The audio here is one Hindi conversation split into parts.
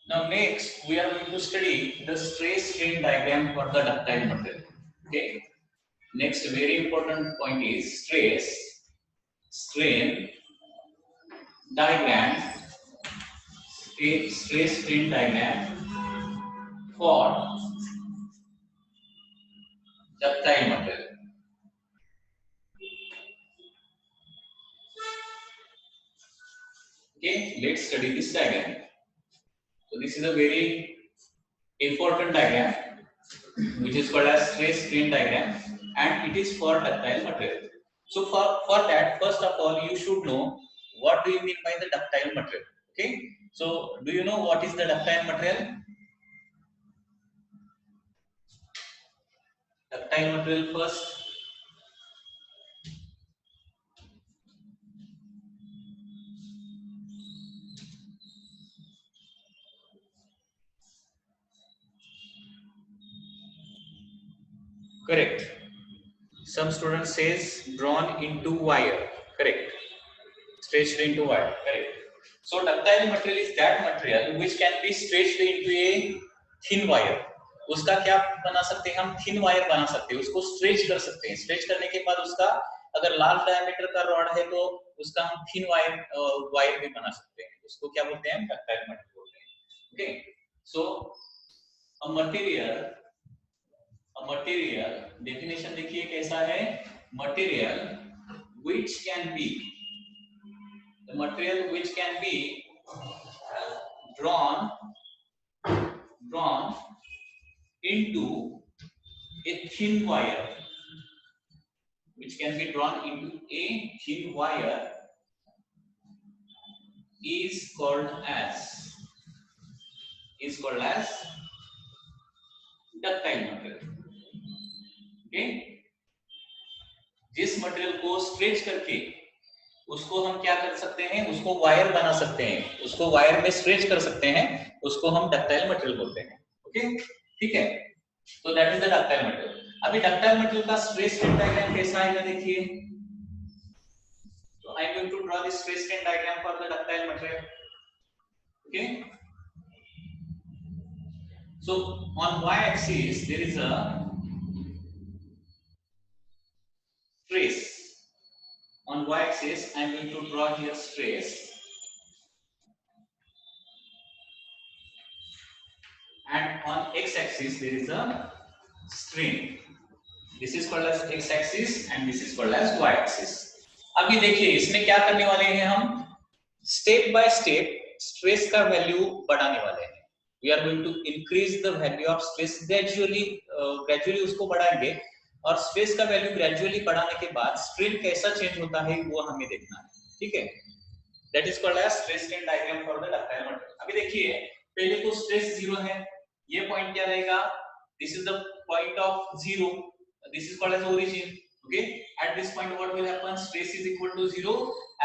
Now next we are going to study the stress strain diagram for the ductile material. Okay. Next very important point is stress strain diagram. Stress strain diagram for ductile material. Okay, let's study this diagram. So this is a very important diagram which is called as stress strain diagram, and it is for ductile material. So for that, first of all, you should know what do you mean by the ductile material. Okay, so do you know what is the ductile material? Ductile material first. Correct. Some student says drawn into wire. Correct. Stretched into wire. Correct. So ductile material is that material which can be stretched into a thin wire. उसका क्या बना सकते हैं हम? थिन वायर बना सकते हैं, उसको स्ट्रेच कर सकते हैं. स्ट्रेच करने के बाद उसका अगर लार्ज डायमीटर का रॉड है तो उसका हम थिन वायर भी बना सकते हैं. उसको क्या बोलते हैं? डक्टाइल मटेरियल बोलते हैं. Okay, so a material definition देखिए कैसा है. Material which can be the material which can be drawn into a thin wire, which can be drawn into a thin wire is called as ductile material. Okay, जिस मटेरियल को स्ट्रेच करके उसको हम क्या कर सकते हैं? उसको वायर बना सकते हैं, उसको वायर में स्ट्रेच कर सकते हैं, उसको हम डक्टाइल मटेरियल बोलते हैं. ओके, ठीक है. तो that is the ductile material. अभी डक्टाइल मटेरियल का स्ट्रेस स्ट्रेन डायग्राम कैसा आएगा देखिए. So I am going to draw the stress strain diagram for the ductile material. Okay. So on y-axis there is a stress. On y-axis I am going to draw here stress, and on x-axis there is a strain. This is called as x-axis and this is called as y-axis. अभी देखिए इसमें क्या करने वाले हैं हम? स्टेप बाय स्टेप स्ट्रेस का वैल्यू बढ़ाने वाले हैं. We are going to increase the value of stress gradually उसको बढ़ाएंगे, और स्ट्रेस का वैल्यू ग्रेजुअली बढ़ाने के बाद स्ट्रेन कैसा चेंज होता है वो हमें देखना है. ठीक है, that is called as stress strain diagram for the ductile material. अभी देखिए पहले तो स्ट्रेस जीरो है, ये पॉइंट क्या रहेगा? This is the point of zero, this is called as origin. Okay, at this point what will happen? Stress is equal to 0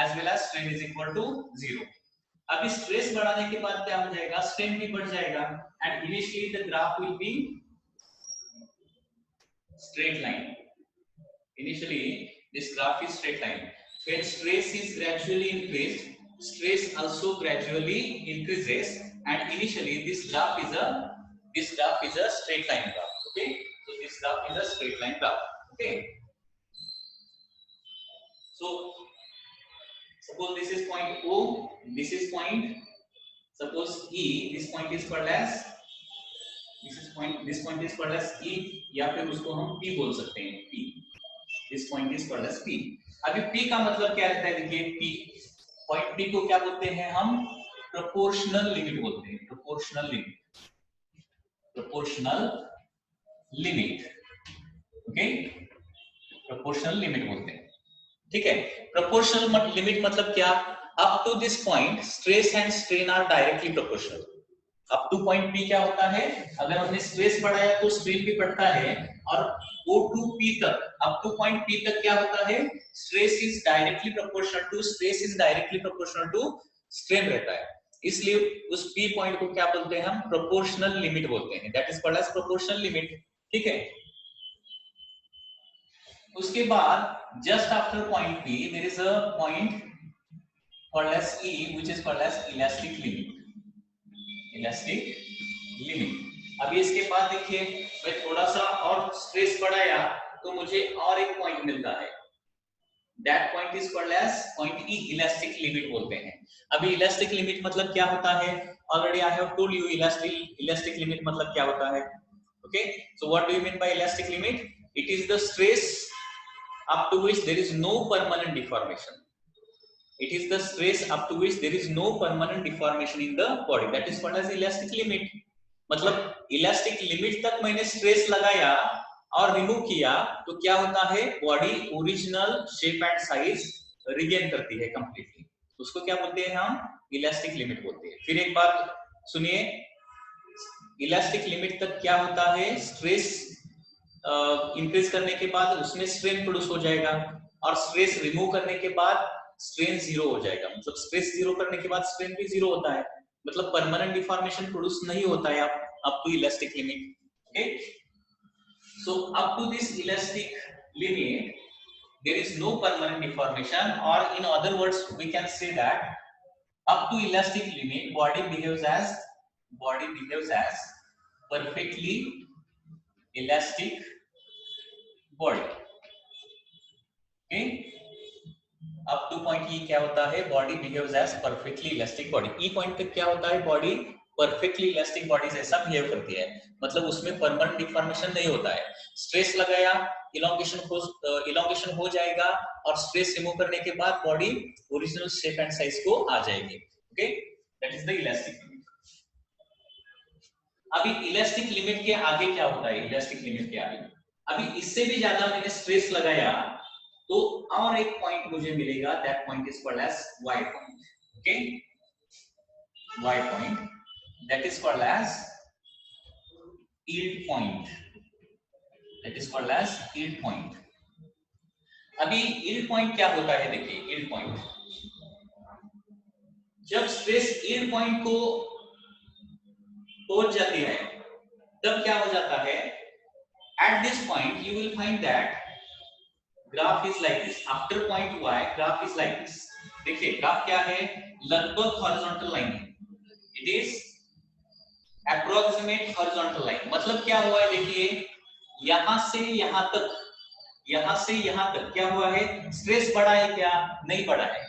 as well as strain is equal to 0. अभी स्ट्रेस बढ़ाने के बाद क्या हो जाएगा? स्ट्रेन भी बढ़ जाएगा, and initially the graph will be straight line. Initially this graph is straight line. When stress is gradually increased, stress also gradually increases, and initially this graph is a straight line graph. Okay, so this graph is a straight line graph. Okay, so suppose this is point O, this is point, suppose E, this point is called as this point is called as E, या फिर उसको हम P बोल सकते हैं. P, this point is called as P. अभी P का मतलब क्या रहता है? देखिए P, पॉइंट P को क्या बोलते हैं हम? प्रोपोर्शनल लिमिट बोलते हैं. Proportional limit. Okay, proportional limit बोलते हैं. ठीक है, प्रोपोर्शनल लिमिट मतलब क्या? Up to this point stress and strain are directly proportional. Up to point P क्या होता है? अगर हमने स्ट्रेस बढ़ाया तो स्ट्रेन भी बढ़ता है, और O टू P तक, अप टू पॉइंट P तक क्या होता है? Stress is directly proportional to strain रहता है. इसलिए उस P पॉइंट को क्या बोलते हैं हम? प्रोपोर्शनल लिमिट बोलते हैं. That is called as proportional limit. ठीक है, उसके बाद just after point P there is a point called as E, which is called as elastic limit. Elastic limit. अभी इसके बाद देखिए मैं थोड़ा सा और स्ट्रेस बढ़ाया तो मुझे और एक पॉइंट मिलता है, that point is called as point E, elastic limit बोलते हैं। अभी इलास्टिक लिमिट मतलब क्या होता है, already I have told you elastic limit मतलब क्या होता है। Okay, so what do you mean by elastic limit? It is the stress up to which there is no permanent deformation. It is the stress up to which there is no permanent deformation in the body. That is called as elastic limit. मतलब इलास्टिक लिमिट तक मैंने स्ट्रेस लगाया और रिमूव किया तो क्या होता है, body original shape and size regain करती है कंप्लीटली। उसको क्या बोलते हैं हम? इलास्टिक लिमिट बोलते हैं। फिर एक बार सुनिए, इलास्टिक लिमिट तक क्या होता है, स्ट्रेस इंक्रीज करने के बाद उसमें स्ट्रेन प्रोड्यूस हो जाएगा और स्ट्रेस रिमूव करने के बाद स्ट्रेन जीरो हो जाएगा। मतलब स्ट्रेस जीरो करने के बाद स्ट्रेन भी जीरो होता है, मतलब परमानेंट डिफॉर्मेशन प्रोड्यूस नहीं होता है up to elastic limit. Okay, so up to this elastic limit there is no permanent deformation, or in other words we can say that up to elastic limit body behaves as perfectly elastic body। okay, up to point E क्या होता है, body behaves as perfectly elastic body. E point तक क्या होता है, बॉडी परफेक्टली इलास्टिक बॉडी जैसा बिहेव करती है, मतलब उसमें परमानेंट डिफॉर्मेशन नहीं होता है। स्ट्रेस लगाया, इलोंगेशन हो जाएगा और स्ट्रेस रिमूव करने के बाद body original shape and size को आ जाएगी। Okay, that is the elastic limit. अभी इलास्टिक लिमिट के आगे क्या होता है, इलास्टिक लिमिट के आगे अभी इससे भी ज्यादा मैंने स्ट्रेस लगाया तो और एक पॉइंट मुझे मिलेगा, that point is called as Y point. Okay, Y point, that is called as yield point, that is called as yield point. अभी यील्ड पॉइंट क्या होता है, देखिए यील्ड पॉइंट, जब स्ट्रेस यील्ड पॉइंट को पहुंच जाती है तब क्या हो जाता है, at this point you will find that graph is like this. After point y graph is like this. देखिए ग्राफ क्या है, लगभग हॉरिजॉन्टल लाइन है, it is approximate horizontal line. मतलब क्या हुआ है, देखिए यहां से यहां तक, यहां से यहां तक क्या हुआ है, स्ट्रेस बढ़ा है क्या, नहीं बढ़ा है।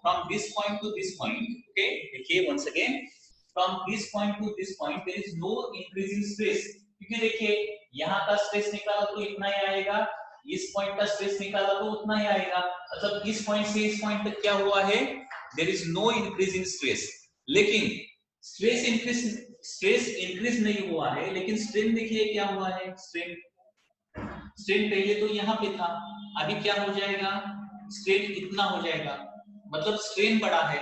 From this point to this point, okay, देखिए once again, from this point to this point there is no increase in stress, क्योंकि देखिए यहां का स्ट्रेस निकाला तो इतना ही आएगा, इस पॉइंट का स्ट्रेस निकाला तो उतना ही आएगा। मतलब इस पॉइंट से इस पॉइंट तक क्या हुआ है, there is no increase in stress. लेकिन स्ट्रेस इंक्रीज नहीं हुआ है, लेकिन स्ट्रेन देखिए क्या हुआ है, स्ट्रेन पहले तो यहाँ पे था, अभी क्या हो जाएगा, स्ट्रेन इतना हो जाएगा, मतलब स्ट्रेन बढ़ा है।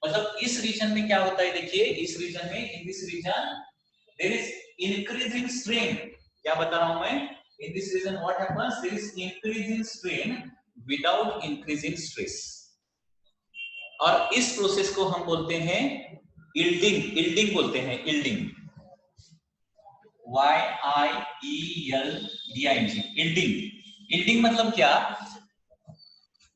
मतलब इस रीजन में क्या होता है, देखिए इस रीजन में, in this region there is increasing strain. क्या बता रहा हूं मैं, in this region what happens, there is increase in strain without increase in stress, और इस प्रोसेस को हम बोलते हैं यील्डिंग बोलते हैं, यील्डिंग, YIELDING, यील्डिंग मतलब क्या,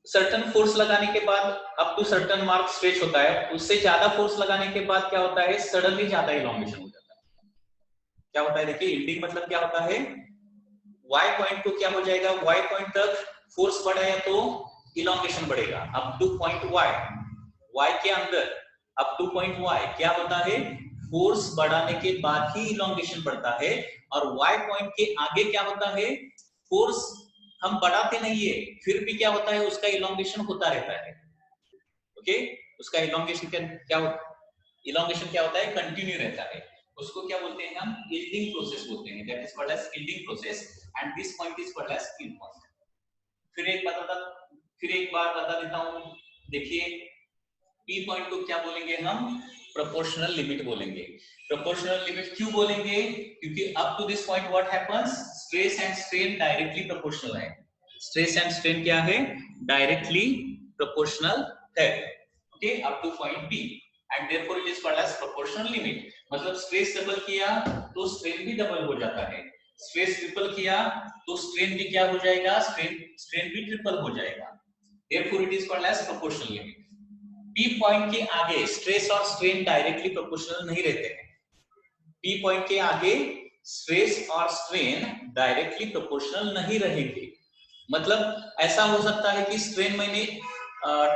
सर्टेन फोर्स लगाने के बाद up to certain mark stretch होता है, उससे ज्यादा फोर्स लगाने के बाद क्या होता है, सडनली ज्यादा इलोंगेशन हो जाता है। क्या होता है, देखिए यील्डिंग मतलब क्या होता है, y पॉइंट को क्या हो जाएगा, y पॉइंट तक फोर्स बढ़ाया तो इलोंगेशन बढ़ेगा अप टू पॉइंट y के अंदर, अप टू पॉइंट y क्या होता है, फोर्स बढ़ाने के बाद ही इलोंगेशन बढ़ता है, और y पॉइंट के आगे क्या होता है, फोर्स हम बढ़ाते नहीं है, फिर भी क्या होता है, उसका इलोंगेशन होता रहता है। ओके, उसका इलोंगेशन क्या होता है, कंटिन्यू रहता है। उसको क्या बोलते हैं हम, यील्डिंग प्रोसेस बोलते हैं, that is called as yielding process, and this point is called as yield point. फिर एक बार बता देता हूं, देखिए पी पॉइंट को क्या बोलेंगे हम, प्रोपोर्शनल लिमिट बोलेंगे। प्रोपोर्शनल लिमिट क्यों बोलेंगे, क्योंकि up to this point what happens, stress and strain directly proportional है। स्ट्रेस एंड स्ट्रेन क्या है, डायरेक्टली प्रोपोर्शनल है। Okay, up to point B, and therefore it is called as proportional limit. मतलब स्ट्रेस डबल किया तो स्ट्रेन भी डबल हो जाता है, स्ट्रेस ट्रिपल किया तो स्ट्रेन भी क्या हो जाएगा, स्ट्रेन भी ट्रिपल हो जाएगा। Therefore it is called as proportional limit. P point के आगे स्ट्रेस और स्ट्रेन डायरेक्टली प्रोपोर्शनल नहीं रहते हैं। पी पॉइंट के आगे स्ट्रेस और स्ट्रेन डायरेक्टली प्रोपोर्शनल नहीं रहेंगे। मतलब ऐसा हो सकता है कि स्ट्रेन मैंने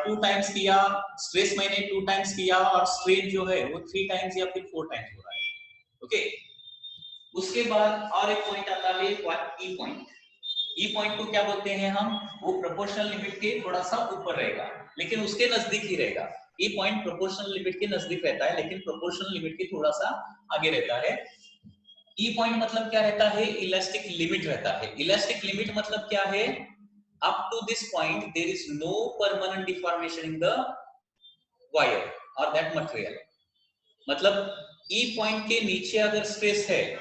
2 टाइम्स किया, स्ट्रेस मैंने 2 टाइम्स किया और स्ट्रेन जो है वो 3 टाइम्स या फिर 4 टाइम्स हो रहा है। ओके, उसके बाद और एक पॉइंट आता है ई पॉइंट। ई पॉइंट को क्या बोलते हैं हम, वो प्रोपोर्शनल लिमिट के थोड़ा सा ऊपर रहेगा लेकिन उसके नजदीक ही रहेगा। ई पॉइंट प्रोपोर्शनल लिमिट के नजदीक रहता है लेकिन प्रोपोर्शनल लिमिट के थोड़ा सा आगे रहता है। ई पॉइंट मतलब क्या रहता है, इलास्टिक लिमिट रहता है। इलास्टिक लिमिट मतलब क्या है, up to this point there is no permanent deformation in the wire or that material। मतलब ई पॉइंट के नीचे अगर स्ट्रेस है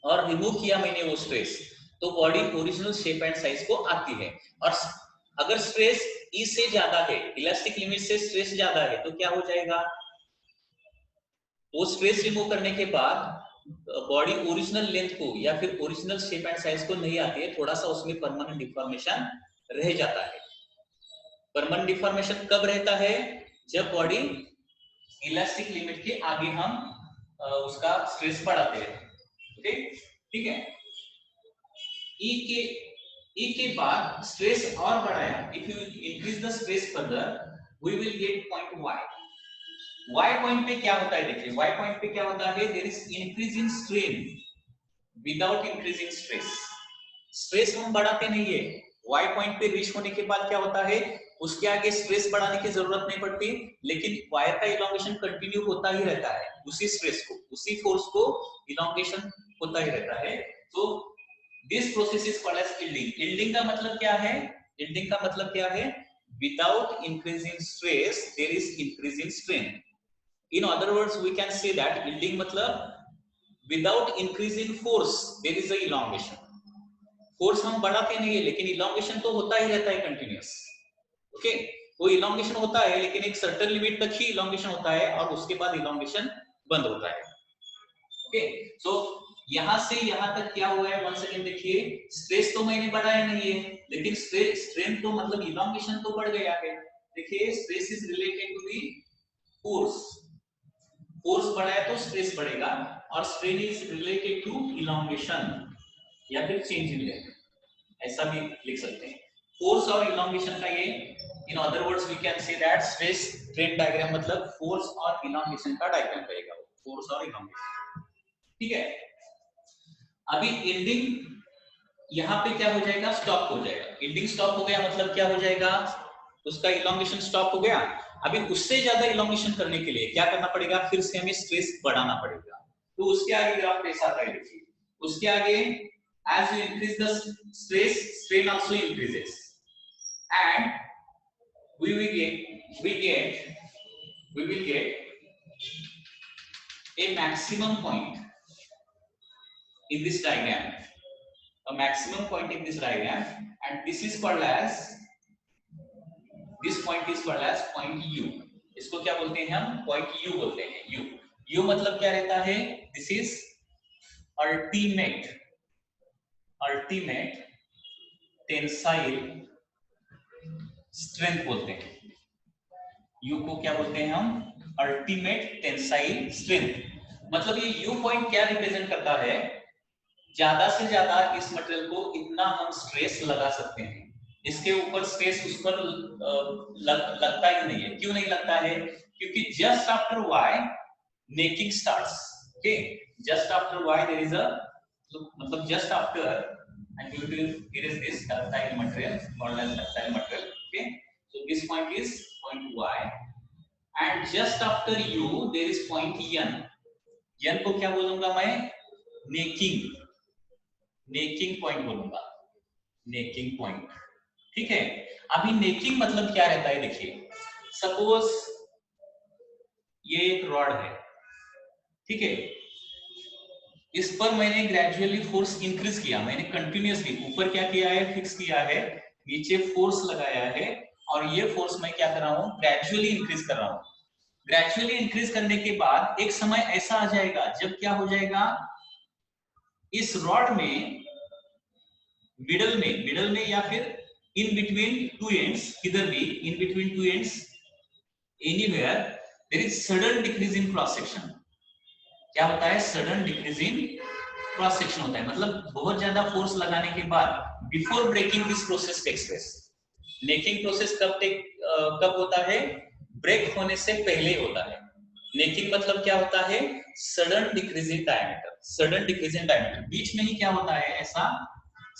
और रिमूव किया मैंने वो स्ट्रेस तो body original shape and size को आती है। और अगर स्ट्रेस ई से ज्यादा है, इलास्टिक लिमिट से स्ट्रेस ज्यादा है तो क्या हो जाएगा, वो स्ट्रेस रिमूव करने के बाद बॉडी ओरिजिनल लेंथ को या फिर ओरिजिनल शेप एंड साइज को नहीं आती है, थोड़ा सा उसमें परमानेंट डिफॉर्मेशन रह जाता है। परमानेंट डिफॉर्मेशन कब रहता है, जब बॉडी इलास्टिक लिमिट के आगे हम उसका स्ट्रेस बढ़ाते हैं। ओके, ठीक है। ई के बाद स्ट्रेस और बढ़ाया, if you increase the stress further we will get point Y. Y point पे क्या होता है, देखिए वाई पॉइंट पे क्या होता है, there is increase in strain without increasing stress. Stress हम बढ़ाते नहीं है, वाई पॉइंट पे रीच होने के बाद क्या होता है, उसके आगे स्ट्रेस बढ़ाने की जरूरत नहीं पड़ती लेकिन वायर का इलॉन्गेशन कंटिन्यू होता ही रहता है, उसी स्ट्रेस को उसी फोर्स को इलॉन्गेशन होता ही रहता है। तो this process is called as yielding. Yielding का मतलब क्या है, यील्डिंग का मतलब क्या है, without increasing stress there is increasing strain. In other words we can say that yielding मतलब without increasing force there is a elongation. Force हम बढ़ाते नहीं है लेकिन इलॉन्गेशन तो होता ही रहता है कंटिन्यूअस। ओके, वो इलॉन्गेशन होता है लेकिन एक सर्टेन लिमिट तक ही इलॉन्गेशन होता है और उसके बाद इलॉन्गेशन बंद होता है। ओके, सो यहां से यहां तक क्या हुआ है, वन सेकंड देखिए, स्ट्रेस तो मैंने बढ़ाया नहीं है लेकिन स्ट्रेन तो मतलब इलॉन्गेशन तो बढ़ गया है। देखिए stress is related to the force, force बढ़ाया तो स्ट्रेस बढ़ेगा और strain is related to elongation या फिर चेंज इन लेंथ, ऐसा भी लिख सकते हैं। फोर्स और इलॉन्गेशन का ये, in other words we can say that stress strain diagram मतलब फोर्स और इलॉन्गेशन का डायग्राम रहेगा, फोर्स और इलॉन्गेशन। ठीक है, अभी यील्डिंग यहां पे क्या हो जाएगा, स्टॉप हो जाएगा। यील्डिंग स्टॉप हो गया मतलब क्या हो जाएगा, उसका इलॉन्गेशन स्टॉप हो गया। अभी उससे ज्यादा इलॉन्गेशन करने के लिए क्या करना पड़ेगा, फिर से हमें स्ट्रेस बढ़ाना पड़ेगा। तो उसके आगे ग्राफ ऐसा आता है, देखिए उसके आगे as you increase the stress, strain also increases and we will get a maximum point in this diagram, a maximum point in this diagram, and this is called as, this point is called as point U। इसको क्या बोलते हैं हम, point U बोलते हैं। U मतलब क्या रहता है, this is ultimate tensile strength बोलते हैं। यू को क्या बोलते हैं हम, अल्टीमेट टेंसाइल स्ट्रेंथ। मतलब ये यू पॉइंट क्या रिप्रेजेंट करता है, ज्यादा से ज्यादा इस मटेरियल को इतना हम स्ट्रेस लगा सकते हैं, इसके ऊपर स्ट्रेस उस पर लगता ही नहीं है। क्यों नहीं लगता है, क्योंकि just after Y necking starts. Okay, just after Y there is a, मतलब just after and due to it is this ductile material called as ductile material। okay, so this point is point Y and just after U there is point N। N को क्या बोलूंगा मैं, नेकिंग पॉइंट बोलूंगा, नेकिंग पॉइंट। ठीक है, अभी नेकिंग मतलब क्या रहता है, देखिए सपोज ये एक रॉड है, ठीक है, इस पर मैंने ग्रेजुअली फोर्स इंक्रीज किया, मैंने कंटिन्यूअसली ऊपर क्या किया है, फिक्स किया है, नीचे फोर्स लगाया है और ये फोर्स मैं क्या कर रहा हूं, ग्रेजुअली इंक्रीज कर रहा हूं। ग्रेजुअली इंक्रीज करने के बाद एक समय ऐसा आ जाएगा जब क्या हो जाएगा, इस रॉड में मिडल में या फिर इन बिटवीन टू एंड्स, किधर भी in between two ends anywhere there is sudden decrease in cross section. क्या होता है? Sudden decrease in cross section होता है, मतलब बहुत ज्यादा फोर्स लगाने के बाद before breaking this process takes place. Necking process कब होता है? ब्रेक होने से पहले होता है। नेकिंग मतलब क्या होता है? Sudden decrease in diameter. Sudden decrease in diameter बीच में ही क्या होता है? ऐसा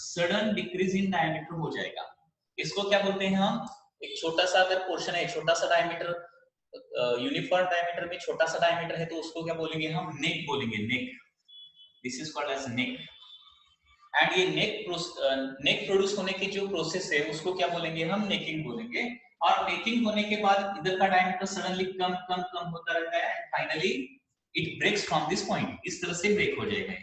सडन डिक्रीज इन डायमीटर हो जाएगा। इसको क्या बोलते हैं हम? एक छोटा सा अगर पोर्शन है, छोटा सा डायमीटर, यूनिफॉर्म डायमीटर में छोटा सा डायमीटर है, तो उसको क्या बोलेंगे हम? नेक बोलेंगे, neck. This is called as neck. And ये नेक प्रोड्यूस होने की जो प्रोसेस है उसको क्या बोलेंगे हम? नेकिंग बोलेंगे। और नेकिंग होने के बाद इधर का डायमीटर सडनली कम कम कम होता रहता है, finally it breaks from this point. इस तरह से ब्रेक हो जाएगा।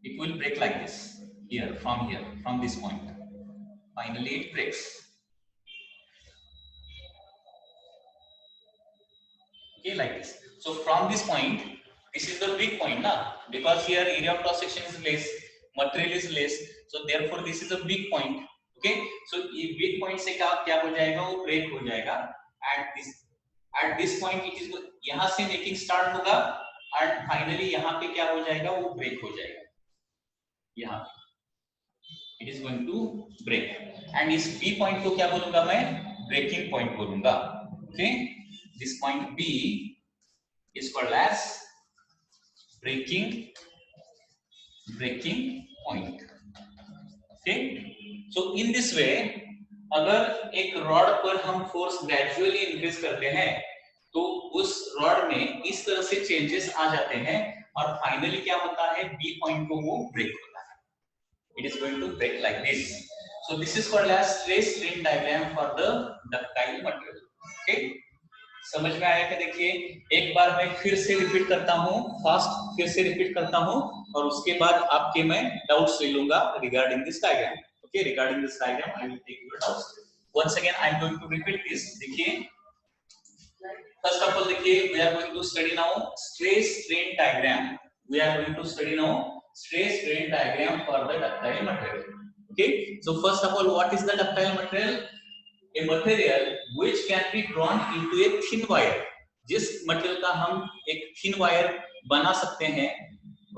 It will break like this here, from this point. Finally it breaks. Okay, like this. So from this point, this is the weak point na, because here area of cross section is less, material is less, so therefore this is a weak point. Okay, so ये weak point से क्या हो जाएगा? वो break हो जाएगा। At this point it is, यहाँ से making start होगा and finally यहाँ पे क्या हो जाएगा? वो break हो जाएगा। यहाँ it is going to break, and इस B point को क्या बोलूंगा मैं? breaking point बोलूंगा। Okay, this point B is called as breaking point. Okay, so in this way, अगर एक रॉड पर हम फोर्स ग्रेजुअली इंक्रीज करते हैं तो उस रॉड में इस तरह से चेंजेस आ जाते हैं और फाइनली क्या होता है? बी पॉइंट को वो ब्रेक होता है। It is going to break like this. So this is called as stress strain diagram for the ductile material. Okay, समझ में आया क्या? देखिए एक बार मैं फिर से रिपीट करता हूँ, फास्ट फिर से रिपीट करता हूँ और उसके बाद आपके मैं डाउट्स ले लूंगा regarding this diagram. Okay, regarding this diagram I will take your doubts. Once again I am going to repeat this. देखिए फर्स्ट ऑफ ऑल, देखिए we are going to study now stress strain diagram. We are going to study now stress strain diagram for the ductile material. Okay, so first of all, what is the ductile material? A material which can be drawn into a thin wire. जिस मटेरियल का हम एक thin wire बना सकते हैं,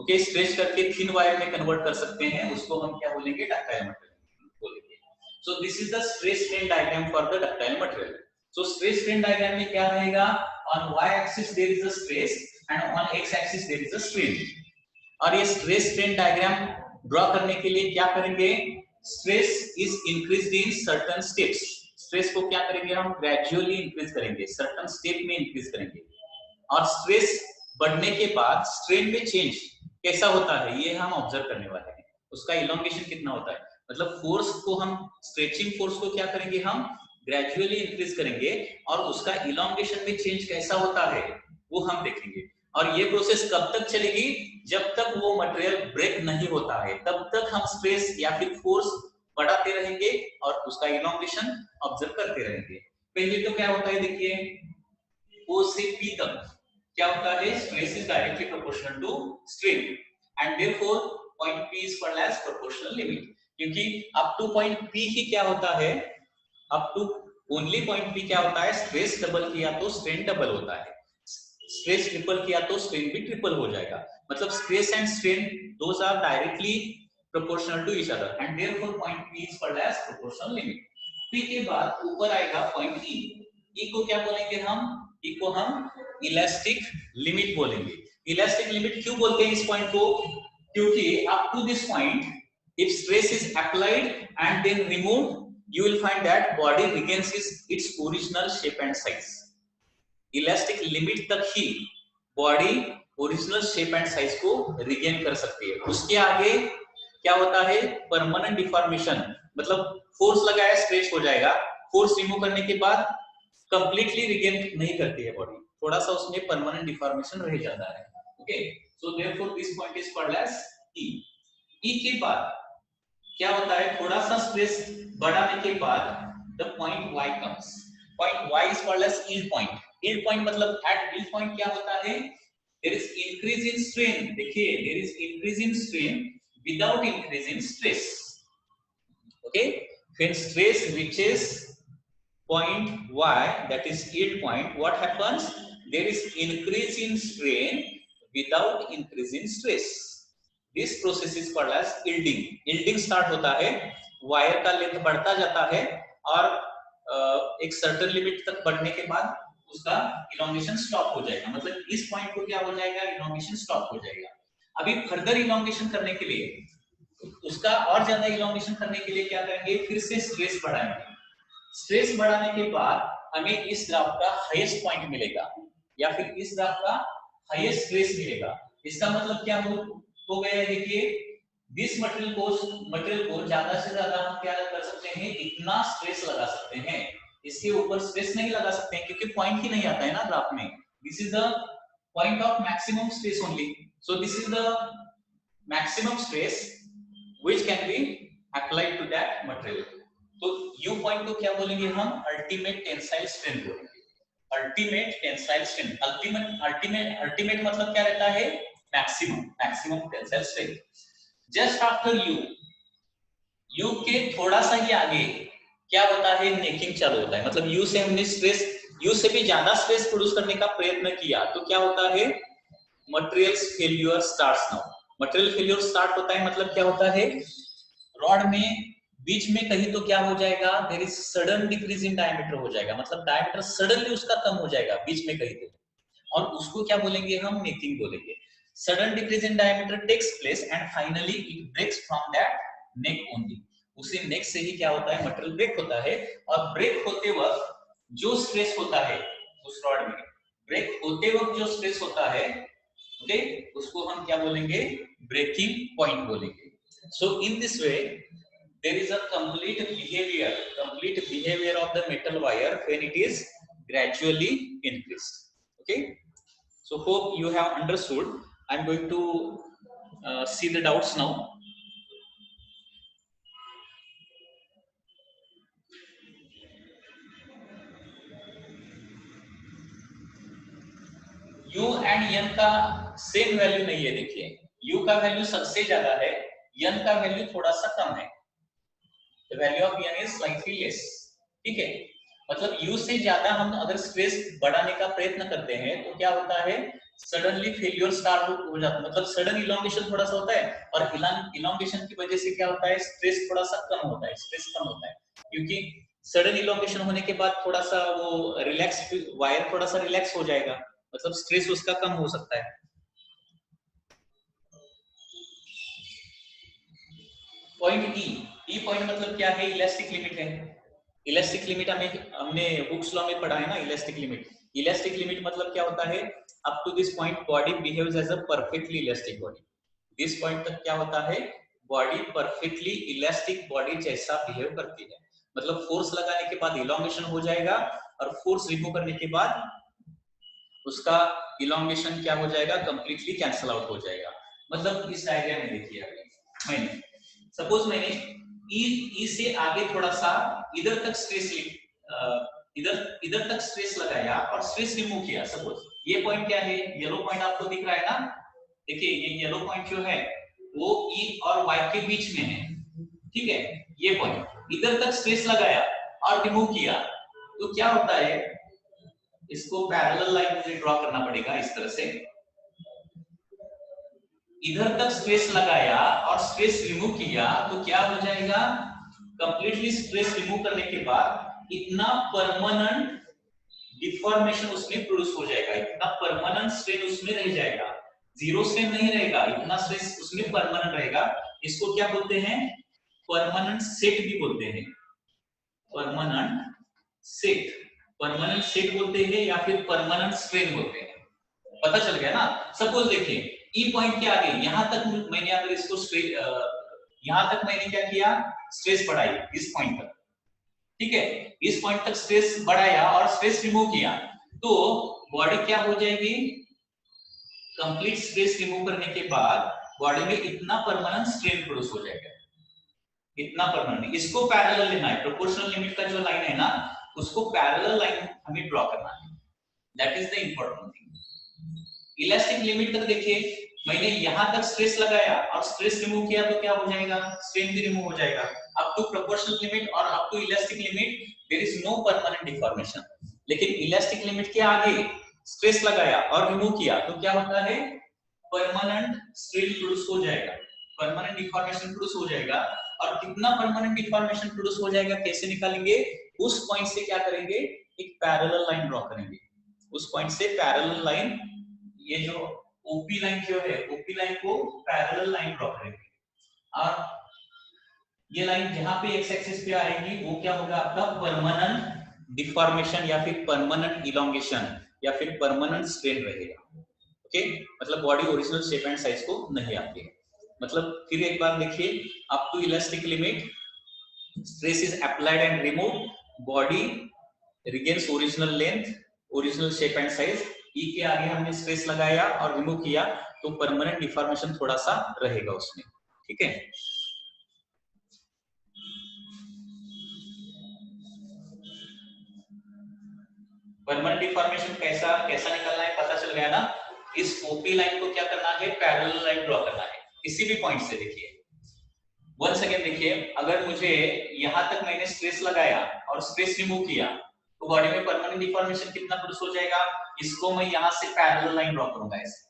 okay, स्ट्रेच करके thin wire में कन्वर्ट कर सकते हैं, उसको हम क्या बोलेंगे? ductile material बोलेंगे। So this is the stress strain diagram for the ductile material. So stress strain diagram में क्या रहेगा? On y axis there is a stress and on x axis there is a strain. और ये स्ट्रेस स्ट्रेन डायग्राम ड्रॉ करने के लिए क्या करेंगे? Stress is increased in certain steps. Stress को क्या करेंगे हम? ग्रेजुअली इंक्रीज करेंगे, सर्टेन स्टेप में इंक्रीज करेंगे। और स्ट्रेस बढ़ने के बाद स्ट्रेन में चेंज कैसा होता है ये हम ऑब्जर्व करने वाले हैं। उसका इलोंगेशन कितना होता है, मतलब फोर्स को हम, स्ट्रेचिंग फोर्स को क्या करेंगे हम? ग्रेजुअली इंक्रीज करेंगे और उसका इलोंगेशन में चेंज कैसा होता है वो हम देखेंगे। और ये प्रोसेस कब तक चलेगी? जब तक वो मटेरियल ब्रेक नहीं होता है तब तक हम स्ट्रेस या फिर फोर्स बढ़ाते रहेंगे और उसका इलोंगेशन ऑब्जर्व करते रहेंगे। पहले तो क्या होता है? देखिए O से P तक क्या होता है? Stress is directly proportional to strain and therefore point P is called as proportional limit. क्योंकि अप टू पॉइंट P ही क्या होता है? Up to only point P क्या होता है? स्ट्रेस डबल किया तो स्ट्रेन डबल होता है, स्ट्रेस ट्रिपल किया तो स्ट्रेन भी ट्रिपल हो जाएगा। मतलब stress and strain those are directly proportional to each other and therefore point P is called as proportional limit. P के बाद ऊपर आएगा पॉइंट E। E को क्या बोलेंगे हम? E को हम इलास्टिक लिमिट बोलेंगे। इलास्टिक लिमिट क्यों बोलते हैं इस पॉइंट को? क्योंकि up to this point if stress is applied and then removed, you will find that body regains its original shape and size. Elastic limit तक ही body original shape and size को रिगेन कर सकती है। उसके आगे क्या होता है? परमानेंट डिफॉर्मेशन, मतलब फोर्स लगाया स्ट्रेच हो जाएगा, फोर्स रिमूव करने के बाद कंप्लीटली रिगेन नहीं करती है बॉडी, थोड़ा सा उसमें परमानेंट डिफॉर्मेशन रह जाता है। Okay, so therefore this point is called as E. E के बाद क्या होता है? थोड़ा सा स्ट्रेस बढ़ाने के बाद the point Y comes. Point Y is called as yield point. Yield point मतलब एट यील्ड पॉइंट क्या होता है? There is increase in strain. देखिए there is increase in strain without increase in stress. Okay, when stress reaches point Y, that is yield point, what happens? There is increase in strain without increase in stress. This process is called as yielding. Yielding start होता है, वायर का लेंथ बढ़ता जाता है और एक सर्टेन लिमिट तक बढ़ने के बाद उसका इलोंगेशन स्टॉप हो जाएगा. मतलब इस पॉइंट को क्या हो जाएगा? इलोंगेशन स्टॉप हो जाएगा. अभी फर्दर इलोंगेशन करने के लिए, उसका और ज्यादा इलोंगेशन करने के लिए क्या करेंगे? फिर से स्ट्रेस बढ़ाएंगे. स्ट्रेस बढ़ाने के बाद हमें इस ग्राफ का हाईएस्ट पॉइंट मिलेगा या फिर इस ग्राफ का हाईएस्ट स्ट्रेस मिलेगा. इसका मतलब क्या हो गया है? देखिए, दिस मटेरियल को ज्यादा से ज्यादा हम क्या कर सकते हैं? इतना स्ट्रेस लगा सकते हैं. इसके ऊपर स्ट्रेस नहीं लगा सकते हैं क्योंकि पॉइंट ही नहीं आता है ना ग्राफ में. This is the point of maximum stress only. So this is the maximum stress which can be applied to that material. तो यू पॉइंट को क्या बोलेंगे हम? अल्टीमेट टेंसाइल स्ट्रेंथ बोलेंगे. Ultimate tensile strength. अल्टीमेट मतलब क्या रहता है? Maximum tensile strength. Just after U के थोड़ा सा ही आगे क्या होता है? नेकिंग चालू होता है. मतलब यू से हमने स्ट्रेस, यू से भी ज्यादा स्ट्रेस प्रोड्यूस करने का प्रयत्न किया तो क्या होता है? Material failure starts now. Material failure start होता है मतलब क्या होता है? रॉड में बीच में कहीं तो क्या हो जाएगा? There is sudden decrease in diameter हो जाएगा. मतलब डायमीटर सडनली उसका कम हो जाएगा बीच में कहीं तो, और उसको क्या बोलेंगे हम? नेकिंग बोलेंगे. Sudden decrease in diameter takes place and finally it breaks from that neck only. उसी नेक से ही क्या होता है? मटेरियल ब्रेक होता है. और ब्रेक होते वक्त जो स्ट्रेस होता है उस रॉड में, ब्रेक होते वक्त जो स्ट्रेस होता है, ओके, उसको हम क्या बोलेंगे? ब्रेकिंग पॉइंट बोलेंगे. So in this way there is a complete behavior of the metal wire when it is gradually increased. Okay, so hope you have understood. I'm going to see the doubts now. U and N का सेम वैल्यू नहीं है. देखिए, U का वैल्यू सबसे ज्यादा है, N का वैल्यू थोड़ा सा कम है. The value of N is slightly less. ठीक है, मतलब U से ज्यादा हम अगर स्ट्रेस बढ़ाने का प्रयत्न करते हैं तो क्या होता है? सडनली फेल्यूर स्टार्ट हो जाता है. मतलब सडन इलोंगेशन थोड़ा सा होता है और इलोंगेशन की वजह से क्या होता है? स्ट्रेस थोड़ा सा कम होता है. स्ट्रेस कम होता है क्योंकि सडन इलोंगेशन होने के बाद थोड़ा सा वो रिलैक्स, वायर थोड़ा सा रिलैक्स हो जाएगा. मतलब स्ट्रेस उसका कम हो सकता है. पॉइंट ई पॉइंट मतलब क्या है? इलास्टिक लिमिट है. इलास्टिक लिमिट हमने हुक्स लॉ में पढ़ा है ना. इलास्टिक लिमिट मतलब क्या होता है? Up to this point body behaves as a perfectly elastic body. This point तक क्या होता है? बॉडी परफेक्टली इलास्टिक बॉडी जैसा बिहेव करती है. मतलब फोर्स लगाने के बाद इलोंगेशन हो जाएगा और फोर्स रिमूव करने के बाद उसका इलोंगेशन क्या हो जाएगा? कंप्लीटली कैंसिल आउट हो जाएगा. मतलब इस डायग्राम में देखिए, अभी मैंने सपोज मैंने ई से आगे थोड़ा सा इधर तक स्ट्रेस इधर तक स्ट्रेस लगाया और स्ट्रेस रिमूव किया. सपोज ये पॉइंट क्या है? येलो पॉइंट आपको दिख रहा है ना. देखिए, ये येलो पॉइंट जो है वो ई और वाई के बीच में है. ठीक है, ये पॉइंट इधर तक स्ट्रेस लगाया और रिमूव किया तो क्या होता है? इसको पैरेलल लाइन मुझे ड्रॉ करना पड़ेगा इस तरह से. इधर तक स्ट्रेस लगाया और स्ट्रेस रिमूव किया तो क्या हो जाएगा? कंप्लीटली स्ट्रेस रिमूव करने के बाद इतना परमानेंट डिफॉर्मेशन उसमें प्रोड्यूस हो जाएगा. इतना परमानेंट स्ट्रेन उसमें रह जाएगा. जीरो स्ट्रेन नहीं रहेगा, इतना स्ट्रेस उसमें परमानेंट रहेगा. इसको क्या बोलते हैं? परमानेंट सेट भी बोलते हैं. परमानेंट सेट बोलते हैं या फिर परमानेंट स्ट्रेन बोलते हैं. पता चल गया ना. सपोज देखिए, ई पॉइंट के आगे यहां तक मैंने अगर इसको यहां तक मैंने क्या किया? स्ट्रेस बढ़ाई इस पॉइंट तक. ठीक है, इस पॉइंट तक स्ट्रेस बढ़ाया और स्ट्रेस रिमूव किया तो बॉडी क्या हो जाएगी? कंप्लीट स्ट्रेस रिमूव करने के बाद बॉडी में इतना परमानेंट स्ट्रेन प्रोड्यूस हो जाएगा. इतना परमानेंट. इसको पैरेलल लेना है. प्रोपोर्शनल लिमिट का जो लाइन है ना, उसको पैरेलल लाइन हमें ड्रॉ करना है. That is the important thing. Elastic limit तक देखिए, मैंने यहां तक स्ट्रेस लगाया और स्ट्रेस रिमूव किया तो क्या हो जाएगा, स्ट्रेन भी रिमूव हो जाएगा। अप टू प्रोपोर्शनल लिमिट और up to elastic limit there is no permanent deformation. लेकिन इलास्टिक लिमिट के आगे स्ट्रेस लगाया और रिमूव किया तो क्या होता है, परमानेंट स्ट्रेन प्रोड्यूस हो जाएगा, परमानेंट डिफॉर्मेशन प्रोड्यूस हो जाएगा। और कितना परमानेंट डिफॉर्मेशन प्रोड्यूस हो जाएगा कैसे निकालेंगे, उस पॉइंट से क्या करेंगे, एक पैरेलल लाइन ड्रॉ करेंगे। उस पॉइंट से पैरेलल लाइन, ये जो ओपी लाइन जो है, ओपी लाइन को पैरेलल लाइन ड्रॉ करेंगे। और ये लाइन जहां पे एक्स एक्सिस पे आएगी वो क्या होगा, आपका परमानेंट डिफॉर्मेशन या फिर परमानेंट इलोंगेशन या फिर परमानेंट स्ट्रेन रहेगा। ओके, मतलब body original shape and size को नहीं आती है। मतलब फिर एक बार देखिए, up to elastic limit stress is applied and remove, body regains original length, original shape and size. E के आगे हमने स्ट्रेस लगाया और रिमूव किया तो परमानेंट डिफॉर्मेशन थोड़ा सा रहेगा उसमें। ठीक है, परमानेंट डिफॉर्मेशन कैसा कैसा निकालना है पता चल गया ना। इस ओपी लाइन को क्या करना है, पैरेलल लाइन ड्रॉ करना है किसी भी पॉइंट से। देखिए वन सेकेंड, देखिए अगर मुझे यहां तक मैंने स्ट्रेस लगाया और स्ट्रेस रिमूव किया तो बॉडी में परमानेंट डिफॉर्मेशन कितना प्रोड्यूस हो जाएगा, इसको मैं यहां से पैरेलल लाइन ड्रॉ करूंगा ऐसे,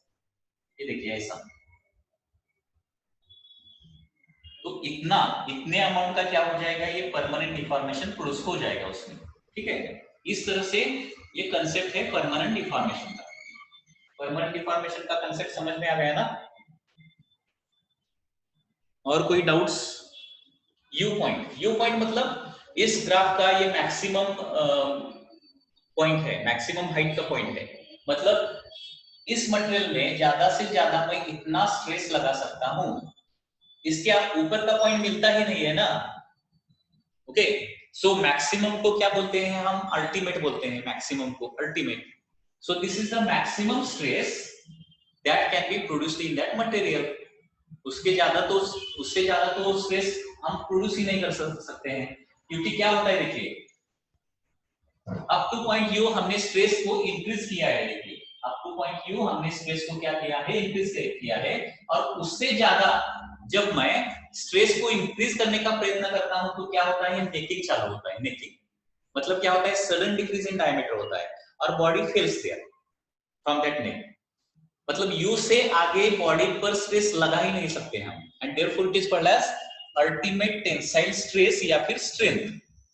ये देखिए ऐसा। तो इतना, इतने अमाउंट का क्या हो जाएगा, ये परमानेंट डिफॉर्मेशन प्रोड्यूस हो जाएगा उसमें। ठीक है, इस तरह से ये कंसेप्ट है परमानेंट डिफॉर्मेशन का। परमानेंट डिफॉर्मेशन का कंसेप्ट समझ में आ गया ना। और कोई doubts? You point, you point मतलब इस ग्राफ का ये मैक्सिमम पॉइंट है, मैक्सिमम हाइट का पॉइंट है। मतलब इस मटेरियल में ज्यादा से ज्यादा मैं इतना स्ट्रेस लगा सकता हूं, इसके ऊपर का पॉइंट मिलता ही नहीं है ना। ओके, सो मैक्सिमम को क्या बोलते हैं हम, अल्टीमेट बोलते हैं मैक्सिमम को, ultimate. So this is the maximum stress that can be produced in that material. उससे ज्यादा तो स्ट्रेस हम प्रोड्यूस ही नहीं कर सकते हैं, क्योंकि क्या होता है देखिए, अप टू पॉइंट यू हमने स्ट्रेस को इंक्रीज किया है। देखिए अप टू पॉइंट यू हमने स्ट्रेस को क्या किया है, इंक्रीज किया है। और उससे ज्यादा जब मैं स्ट्रेस को इंक्रीज करने का प्रयत्न करता हूं तो क्या होता है, नेकिंग चालू होता है। नेकिंग मतलब क्या होता है, सडन डिक्रीज इन डायमीटर होता है और body fails there from that neck. मतलब यू से आगे बॉडी पर स्ट्रेस लगा ही नहीं सकते हम, and therefore it is called as ultimate tensile stress या फिर स्ट्रेंथ,